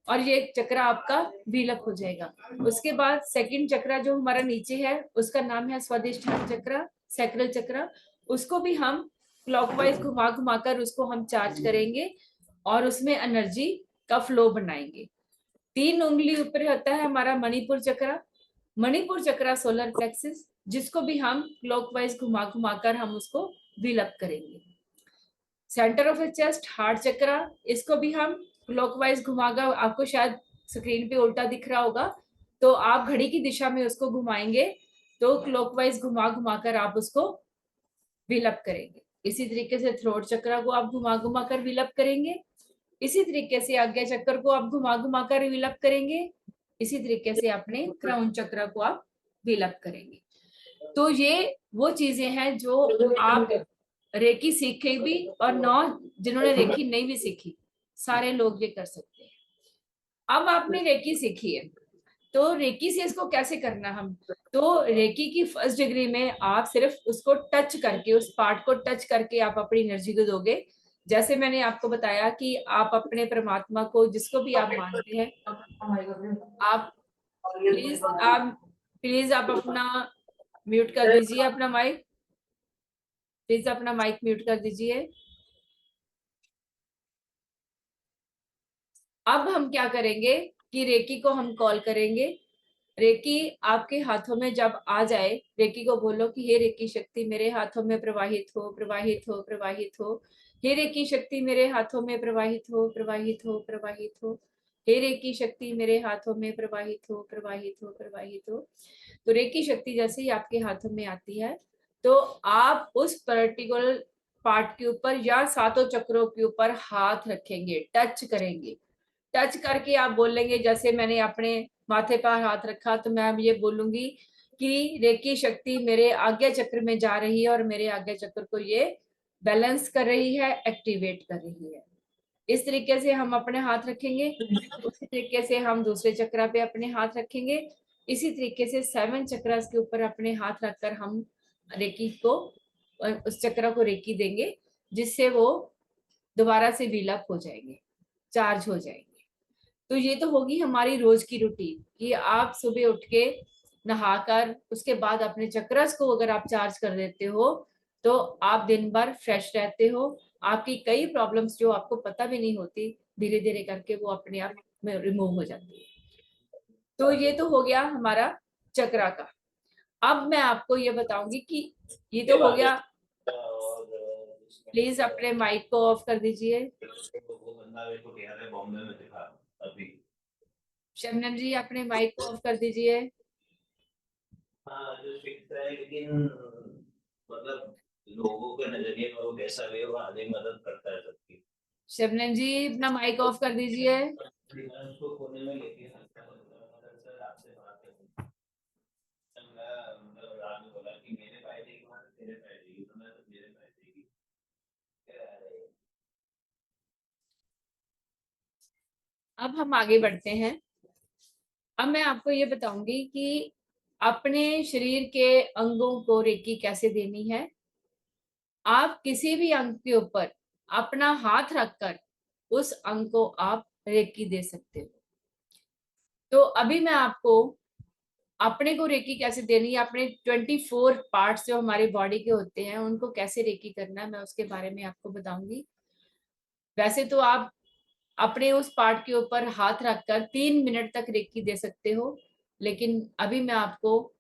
और ये चक्र आपका व्हीलअप हो जाएगा। उसके बाद सेकंड चक्र जो हमारा नीचे है उसका नाम है स्वादिष्ठान चक्र, सैक्रल चक्र। उसको भी हम क्लॉकवाइज घुमा घुमा कर उसको हम चार्ज करेंगे और उसमें एनर्जी का फ्लो बनाएंगे। 3 उंगली ऊपर होता है हमारा मणिपुर चक्र। मणिपुर चक्र सोलर प्लेक्सिस, जिसको भी हम क्लॉकवाइज घुमा घुमा कर हम उसको व्हीलअप करेंगे। Centre of the chest heart चक्र, इसको भी हम क्लॉकवाइज घुमाकर, आपको शायद स्क्रीन पे उल्टा दिख रहा होगा, तो आप घड़ी की दिशा में उसको घुमाएंगे तो क्लॉकवाइज घुमा घुमा कर आप उसको व्हीलअप करेंगे। इसी तरीके से थ्रोट चक्र को आप घुमा घुमा कर व्हीलअप करेंगे। इसी तरीके से आज्ञा चक्र को आप घुमा घुमा कर व्हीलअप करेंगे। इसी तरीके से अपने क्राउन चक्र को आप व्हीलअप करेंगे। तो ये वो चीजें हैं जो आप रेकी सीखे भी और नौ जिन्होंने रेकी नहीं भी सीखी, सारे लोग ये कर सकते हैं। अब आपने रेकी सीखी है तो रेकी से इसको कैसे करना हम, तो रेकी की फर्स्ट डिग्री में आप सिर्फ उसको टच करके, उस पार्ट को टच करके आप अपनी एनर्जी को दोगे। जैसे मैंने आपको बताया कि आप अपने परमात्मा को, जिसको भी आप मानते हैं, आप प्लीज आप अपना म्यूट कर दीजिए, अपना माइक प्लीज अपना माइक म्यूट कर दीजिए। अब हम क्या करेंगे कि रेकी को हम कॉल करेंगे। रेकी आपके हाथों में जब आ जाए, रेकी को बोलो कि हे रेकी शक्ति मेरे हाथों में प्रवाहित हो, प्रवाहित हो, प्रवाहित हो। हे रेकी शक्ति मेरे हाथों में प्रवाहित हो, प्रवाहित हो, प्रवाहित हो। हे रेकी शक्ति मेरे हाथों में प्रवाहित हो, प्रवाहित हो, प्रवाहित हो। तो रेकी शक्ति जैसे ही आपके हाथों में आती है तो आप उस पर्टिकुलर पार्ट के ऊपर या सातों चक्रों के ऊपर हाथ रखेंगे, टच करेंगे। टच करके आप बोलेंगे, जैसे मैंने अपने माथे पर हाथ रखा तो मैं ये बोलूंगी कि रेकी शक्ति मेरे आज्ञा चक्र में जा रही है और मेरे आज्ञा चक्र को ये बैलेंस कर रही है, एक्टिवेट कर रही है। इस तरीके से हम अपने हाथ रखेंगे। उसी तरीके से हम दूसरे चक्र पे अपने हाथ रखेंगे। इसी तरीके से 7 चक्रस के ऊपर अपने हाथ रखकर हम रेकी को, उस चक्र को रेकी देंगे, जिससे वो दोबारा से व्हीलअप हो जाएंगे, चार्ज हो जाएंगे। तो ये तो होगी हमारी रोज की रूटीन कि आप सुबह उठ के नहाकर उसके बाद अपने चक्रस को अगर आप चार्ज कर देते हो तो आप दिन भर फ्रेश रहते हो। आपकी कई प्रॉब्लम्स जो आपको पता भी नहीं होती, धीरे धीरे करके वो अपने आप में रिमूव हो जाती है। तो ये तो हो गया हमारा चक्रा का। अब मैं आपको ये बताऊंगी कि ये तो हो गया। प्लीज अपने माइक को ऑफ कर दीजिए। शबनम जी अपने माइक को ऑफ कर दीजिए। हाँ जो फिक्स है, लेकिन मतलब लोगों के नजरिए में वो कैसा भी वो आगे मदद करता है सबकी। शबनम जी अपना माइक ऑफ कर दीजिए। मैं उसको कोने में लेके सर आपसे बात करूं। मतलब रात में बोला कि मेरे फायदे की बात तेरे फायदे की, तो मैं तो मेरे फायदे की कह रहे हैं। अब हम आगे बढ़ते हैं। अब मैं आपको ये बताऊंगी कि अपने शरीर के अंगों को रेकी कैसे देनी है। आप किसी भी अंग के ऊपर अपना हाथ रखकर उस अंग को आप रेकी दे सकते हो। तो अभी मैं आपको अपने को रेकी कैसे देनी है, अपने 24 पार्ट्स जो हमारी बॉडी के होते हैं उनको कैसे रेकी करना है, मैं उसके बारे में आपको बताऊंगी। वैसे तो आप अपने उस पार्ट के ऊपर हाथ रखकर 3 मिनट तक रेकी दे सकते हो, लेकिन अभी मैं आपको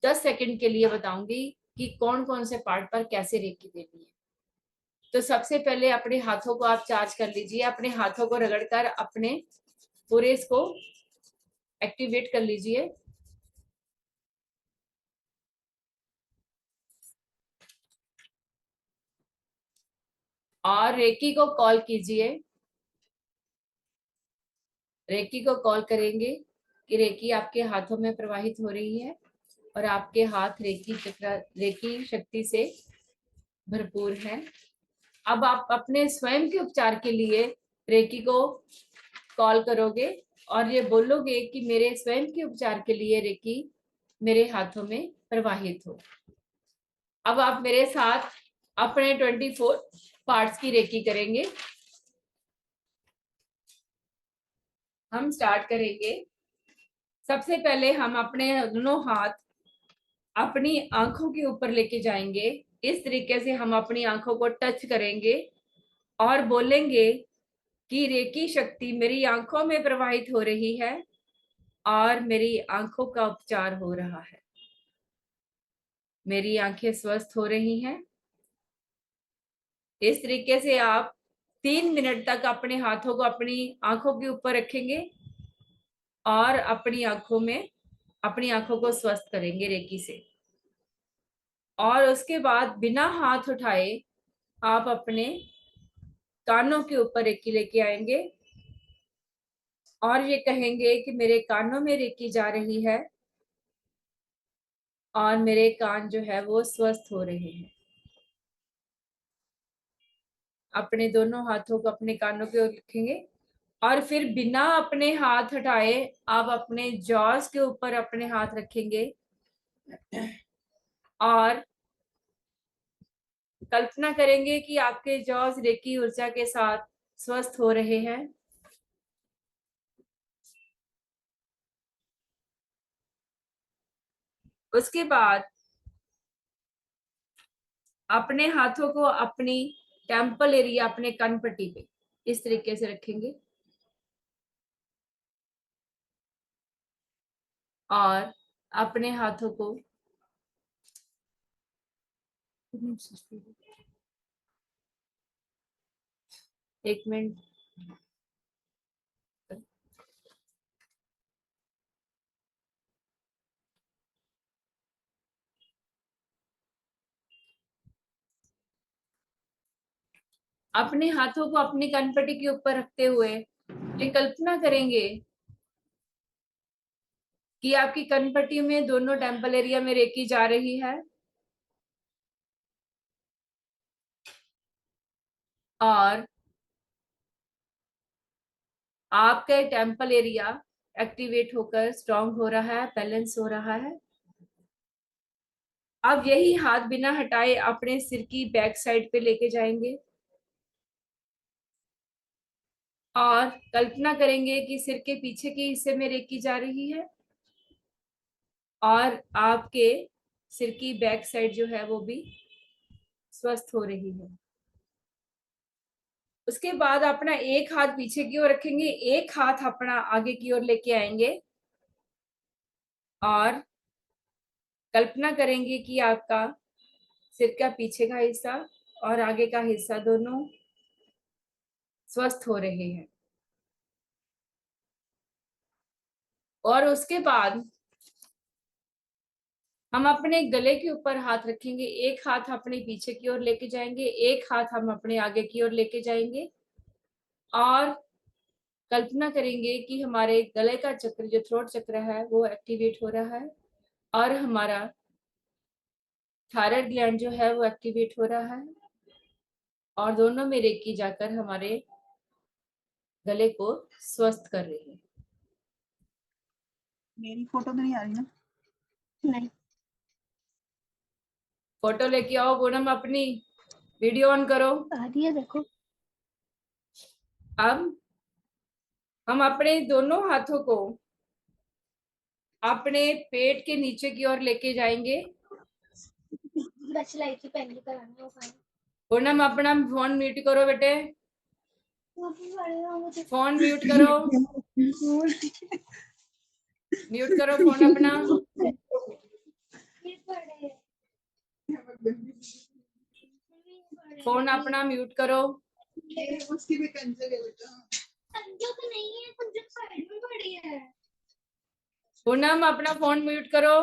10 सेकंड के लिए बताऊंगी कि कौन कौन से पार्ट पर कैसे रेकी देनी है। तो सबसे पहले अपने हाथों को आप चार्ज कर लीजिए, अपने हाथों को रगड़कर अपने पूरे इसको एक्टिवेट कर लीजिए। और रेकी को कॉल कीजिए। रेकी को कॉल करेंगे कि रेकी आपके हाथों में प्रवाहित हो रही है और आपके हाथ रेकी शक्ति से भरपूर है। अब आप अपने स्वयं के उपचार के लिए रेकी को कॉल करोगे और ये बोलोगे कि मेरे स्वयं के उपचार के लिए रेकी मेरे हाथों में प्रवाहित हो। अब आप मेरे साथ अपने 24 पार्ट्स की रेकी करेंगे। हम स्टार्ट करेंगे। सबसे पहले हम अपने दोनों हाथ अपनी आंखों के ऊपर लेके जाएंगे। इस तरीके से हम अपनी आंखों को टच करेंगे और बोलेंगे कि रेकी शक्ति मेरी आंखों में प्रवाहित हो रही है और मेरी आंखों का उपचार हो रहा है। मेरी आंखें स्वस्थ हो रही हैं। इस तरीके से आप 3 मिनट तक अपने हाथों को अपनी आंखों के ऊपर रखेंगे और अपनी आंखों को स्वस्थ करेंगे रेकी से। और उसके बाद बिना हाथ उठाए आप अपने कानों के ऊपर रेकी लेके आएंगे और ये कहेंगे कि मेरे कानों में रेकी जा रही है और मेरे कान जो है वो स्वस्थ हो रहे हैं। अपने दोनों हाथों को अपने कानों के ऊपर रखेंगे और फिर बिना अपने हाथ हटाए आप अपने जॉस के ऊपर अपने हाथ रखेंगे और कल्पना करेंगे कि आपके जॉस रेकी ऊर्जा के साथ स्वस्थ हो रहे हैं। उसके बाद अपने हाथों को अपनी टेम्पल एरिया, अपने कन पट्टी पे इस तरीके से रखेंगे और अपने हाथों को एक मिनट अपने हाथों को अपनी कनपट्टी के ऊपर रखते हुए ये कल्पना करेंगे कि आपकी कनपट्टी में दोनों टेम्पल एरिया में रेकी जा रही है और आपका टेम्पल एरिया एक्टिवेट होकर स्ट्रांग हो रहा है, बैलेंस हो रहा है। अब यही हाथ बिना हटाए अपने सिर की बैक साइड पे लेके जाएंगे और कल्पना करेंगे कि सिर के पीछे के हिस्से में रेकी जा रही है और आपके सिर की बैक साइड जो है वो भी स्वस्थ हो रही है। उसके बाद अपना एक हाथ पीछे की ओर रखेंगे, एक हाथ अपना आगे की ओर लेके आएंगे और कल्पना करेंगे कि आपका सिर का पीछे का हिस्सा और आगे का हिस्सा दोनों स्वस्थ हो रहे हैं। और उसके बाद हम अपने गले के ऊपर हाथ रखेंगे, एक हाथ अपने पीछे की ओर लेके जाएंगे, एक हाथ हम अपने आगे की ओर लेके जाएंगे और कल्पना करेंगे कि हमारे गले का चक्र, जो थ्रोट चक्र है, वो एक्टिवेट हो रहा है और हमारा थायराइड ग्लैंड जो है वो एक्टिवेट हो रहा है और दोनों में रेकी जाकर हमारे गले को स्वस्थ कर रही है। मेरी फोटो तो नहीं आ रही ना? नहीं, फोटो लेके आओ पूनम, अपनी वीडियो ऑन करो। आ रही है, देखो। अब हम अपने दोनों हाथों को अपने पेट के नीचे की ओर लेके जाएंगे। बच लाई थी पहले कराना वो खाना। पूनम अपना फोन म्यूट करो बेटे, वो भी पड़ेगा मुझे। फोन म्यूट करो, म्यूट करो फोन अपना। ये पड़े। फोन अपना म्यूट करो। उसकी भी कंजर है बेटा। संजो तो नहीं है, संजो साइड में पड़ी है। पूनम अपना फोन म्यूट करो।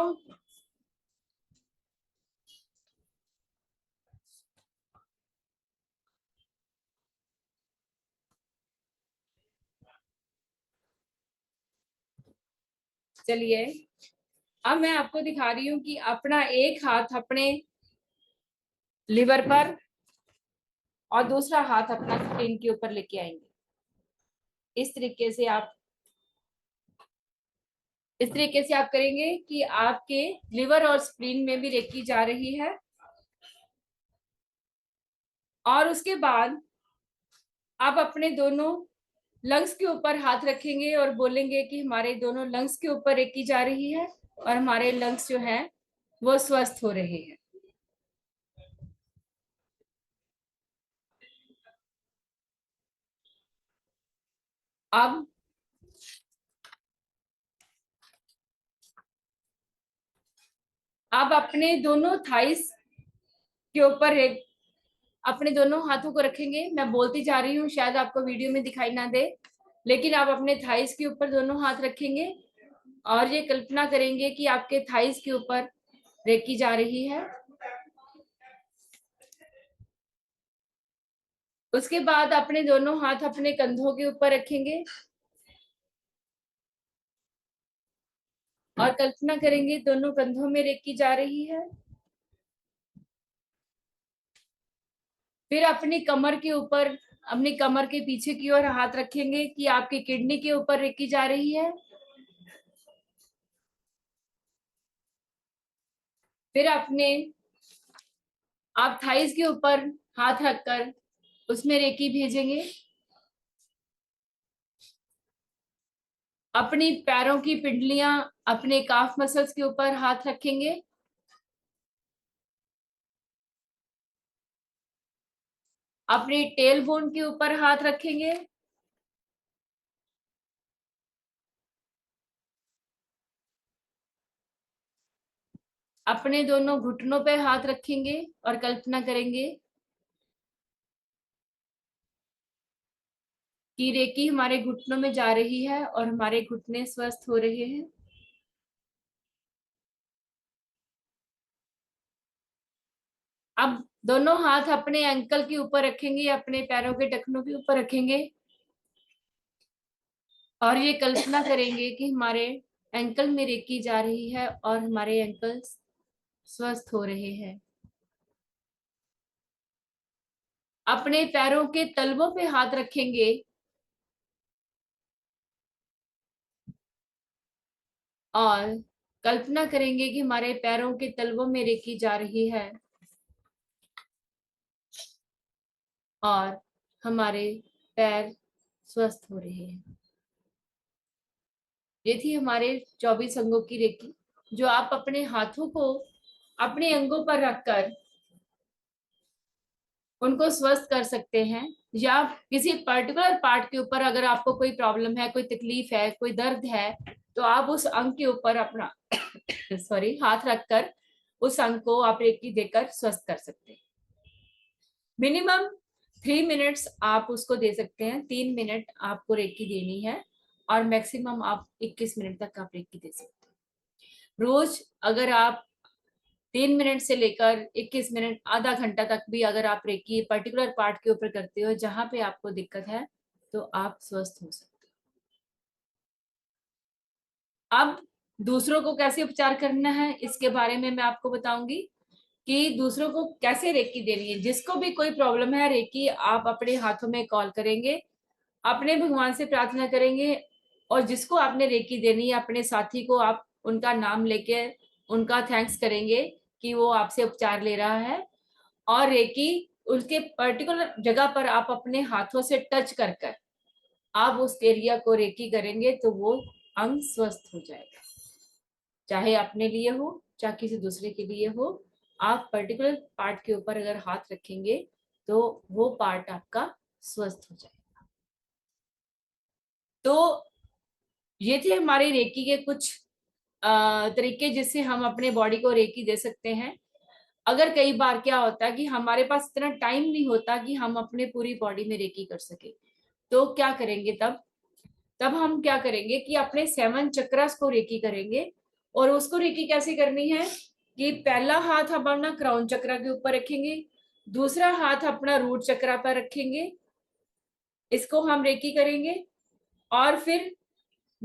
चलिए अब मैं आपको दिखा रही हूँ कि अपना एक हाथ अपने लिवर पर और दूसरा हाथ अपना स्प्लीन के ऊपर लेके आएंगे। इस तरीके से आप करेंगे कि आपके लिवर और स्प्लीन में भी रेकी जा रही है। और उसके बाद आप अपने दोनों लंग्स के ऊपर हाथ रखेंगे और बोलेंगे कि हमारे दोनों लंग्स के ऊपर रेकी जा रही है और हमारे लंग्स जो हैं वो स्वस्थ हो रहे हैं। अब आप अपने दोनों थाइस के ऊपर अपने दोनों हाथों को रखेंगे। मैं बोलती जा रही हूँ, शायद आपको वीडियो में दिखाई ना दे, लेकिन आप अपने थाइस के ऊपर दोनों हाथ रखेंगे और ये कल्पना करेंगे कि आपके थाइस के ऊपर रेकी जा रही है। उसके बाद अपने दोनों हाथ अपने कंधों के ऊपर रखेंगे और कल्पना करेंगे दोनों कंधों में रेकी जा रही है। फिर अपनी कमर के ऊपर, अपनी कमर के पीछे की ओर हाथ रखेंगे कि आपकी किडनी के ऊपर रेकी जा रही है। फिर आप थाइस के ऊपर हाथ रखकर उसमें रेकी भेजेंगे। अपनी पैरों की पिंडलियां अपने काफ मसल्स के ऊपर हाथ रखेंगे। अपनी टेल बोन के ऊपर हाथ रखेंगे। अपने दोनों घुटनों पे हाथ रखेंगे और कल्पना करेंगे कि रेकी हमारे घुटनों में जा रही है और हमारे घुटने स्वस्थ हो रहे हैं। अब दोनों हाथ अपने एंकल के ऊपर रखेंगे, अपने पैरों के टखनों के ऊपर रखेंगे और ये कल्पना करेंगे कि हमारे एंकल में रेकी जा रही है और हमारे एंकल स्वस्थ हो रहे हैं। अपने पैरों के तलवों पे हाथ रखेंगे और कल्पना करेंगे कि हमारे पैरों के तलवों में रेकी जा रही है और हमारे पैर स्वस्थ हो रहे हैं। ये थी हमारे 24 अंगों की रेकी, जो आप अपने हाथों को अपने अंगों पर रखकर उनको स्वस्थ कर सकते हैं। या किसी पर्टिकुलर पार्ट के ऊपर अगर आपको कोई प्रॉब्लम है, कोई तकलीफ है, कोई दर्द है, तो आप उस अंग के ऊपर अपना हाथ रखकर उस अंग को आप रेकी देकर स्वस्थ कर सकते हैं। मिनिमम 3 मिनट्स आप उसको दे सकते हैं। 3 मिनट आपको रेकी देनी है और मैक्सिमम आप 21 मिनट तक आप रेकी दे सकते हैं। रोज अगर आप 3 मिनट से लेकर 21 मिनट, आधा घंटा तक भी अगर आप रेकी पर्टिकुलर पार्ट के ऊपर करते हो जहां पे आपको दिक्कत है, तो आप स्वस्थ हो सकते हो। अब दूसरों को कैसे उपचार करना है इसके बारे में मैं आपको बताऊंगी कि दूसरों को कैसे रेकी देनी है। जिसको भी कोई प्रॉब्लम है, रेकी आप अपने हाथों में कॉल करेंगे, अपने भगवान से प्रार्थना करेंगे और जिसको आपने रेकी देनी है अपने साथी को आप उनका नाम लेके उनका थैंक्स करेंगे कि वो आपसे उपचार ले रहा है और रेकी उसके पर्टिकुलर जगह पर आप अपने हाथों से टच कर कर आप उस एरिया को रेकी करेंगे तो वो अंग स्वस्थ हो जाएगा। चाहे अपने लिए हो चाहे किसी दूसरे के लिए हो, आप पर्टिकुलर पार्ट के ऊपर अगर हाथ रखेंगे तो वो पार्ट आपका स्वस्थ हो जाएगा। तो ये थे हमारे रेकी के कुछ तरीके जिससे हम अपने बॉडी को रेकी दे सकते हैं। अगर कई बार क्या होता है कि हमारे पास इतना टाइम नहीं होता कि हम अपने पूरी बॉडी में रेकी कर सके, तो क्या करेंगे तब हम क्या करेंगे कि अपने 7 चक्रास को रेकी करेंगे। और उसको रेकी कैसे करनी है कि पहला हाथ हम अपना क्राउन चक्रा के ऊपर रखेंगे, दूसरा हाथ अपना रूट चक्रा पर रखेंगे, इसको हम रेकी करेंगे और फिर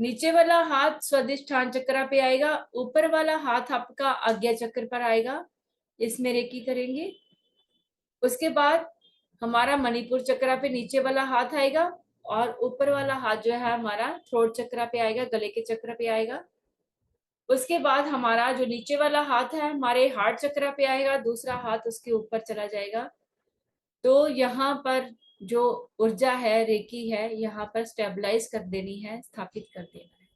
नीचे वाला हाथ स्वादिष्ठान चक्र पे आएगा, ऊपर वाला हाथ आपका आज्ञा चक्र पर आएगा, इसमें रेकी करेंगे। उसके बाद हमारा मणिपुर चक्र पे नीचे वाला हाथ आएगा और ऊपर वाला हाथ जो है हमारा थ्रोट चक्र पे आएगा, गले के चक्र पे आएगा। उसके बाद हमारा जो नीचे वाला हाथ है हमारे हार्ट चक्र पे आएगा, दूसरा हाथ उसके ऊपर चला जाएगा। तो यहाँ पर जो ऊर्जा है, रेकी है, यहाँ पर स्टेबलाइज कर देनी है, स्थापित कर देना है।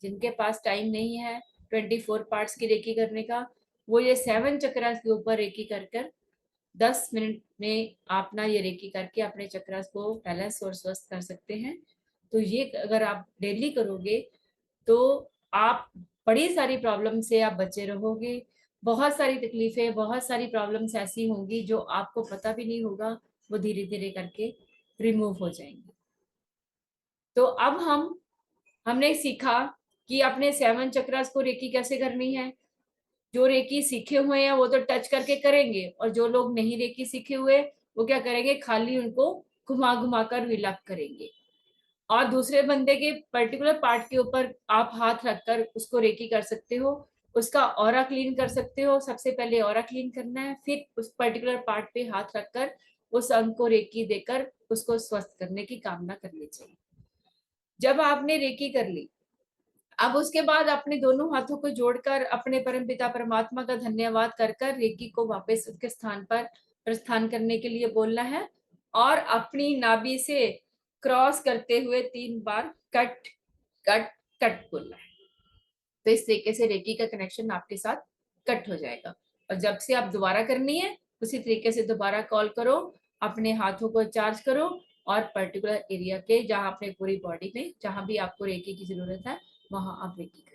जिनके पास टाइम नहीं है 24 पार्ट्स की रेकी करने का, वो ये 7 चक्रास के ऊपर रेकी कर 10 मिनट में अपना ये रेकी करके अपने चक्रास को बैलेंस और स्वस्थ कर सकते हैं। तो ये अगर आप डेली करोगे तो आप बड़ी सारी प्रॉब्लम से आप बचे रहोगे। बहुत सारी तकलीफें, बहुत सारी प्रॉब्लम्स ऐसी होंगी जो आपको पता भी नहीं होगा, वो धीरे धीरे करके रिमूव हो जाएंगी। तो अब हमने सीखा कि अपने 7 चक्रास को रेकी कैसे करनी है। जो रेकी सीखे हुए हैं वो तो टच करके करेंगे, और जो लोग नहीं रेकी सीखे हुए वो क्या करेंगे, खाली उनको घुमा घुमा कर विलप करेंगे। और दूसरे बंदे के पर्टिकुलर पार्ट के ऊपर आप हाथ रखकर उसको रेकी कर सकते हो, उसका ऑरा क्लीन कर सकते हो। सबसे पहले ऑरा क्लीन करना है, फिर उस पर्टिकुलर पार्ट पे हाथ रखकर उस अंग को रेकी देकर उसको स्वस्थ करने की कामना करनी चाहिए। जब आपने रेकी कर ली, अब उसके बाद अपने दोनों हाथों को जोड़कर अपने परमपिता परमात्मा का धन्यवाद कर रेकी को वापस उसके स्थान पर प्रस्थान करने के लिए बोलना है, और अपनी नाभि से क्रॉस करते हुए 3 बार कट कट कट बोलना है। तो इस तरीके से रेकी का कनेक्शन आपके साथ कट हो जाएगा। और जब से आप दोबारा करनी है उसी तरीके से दोबारा कॉल करो, अपने हाथों को चार्ज करो, और पर्टिकुलर एरिया के जहां अपने पूरी बॉडी में जहां भी आपको रेकी की जरूरत है वहां आप रेकी करें।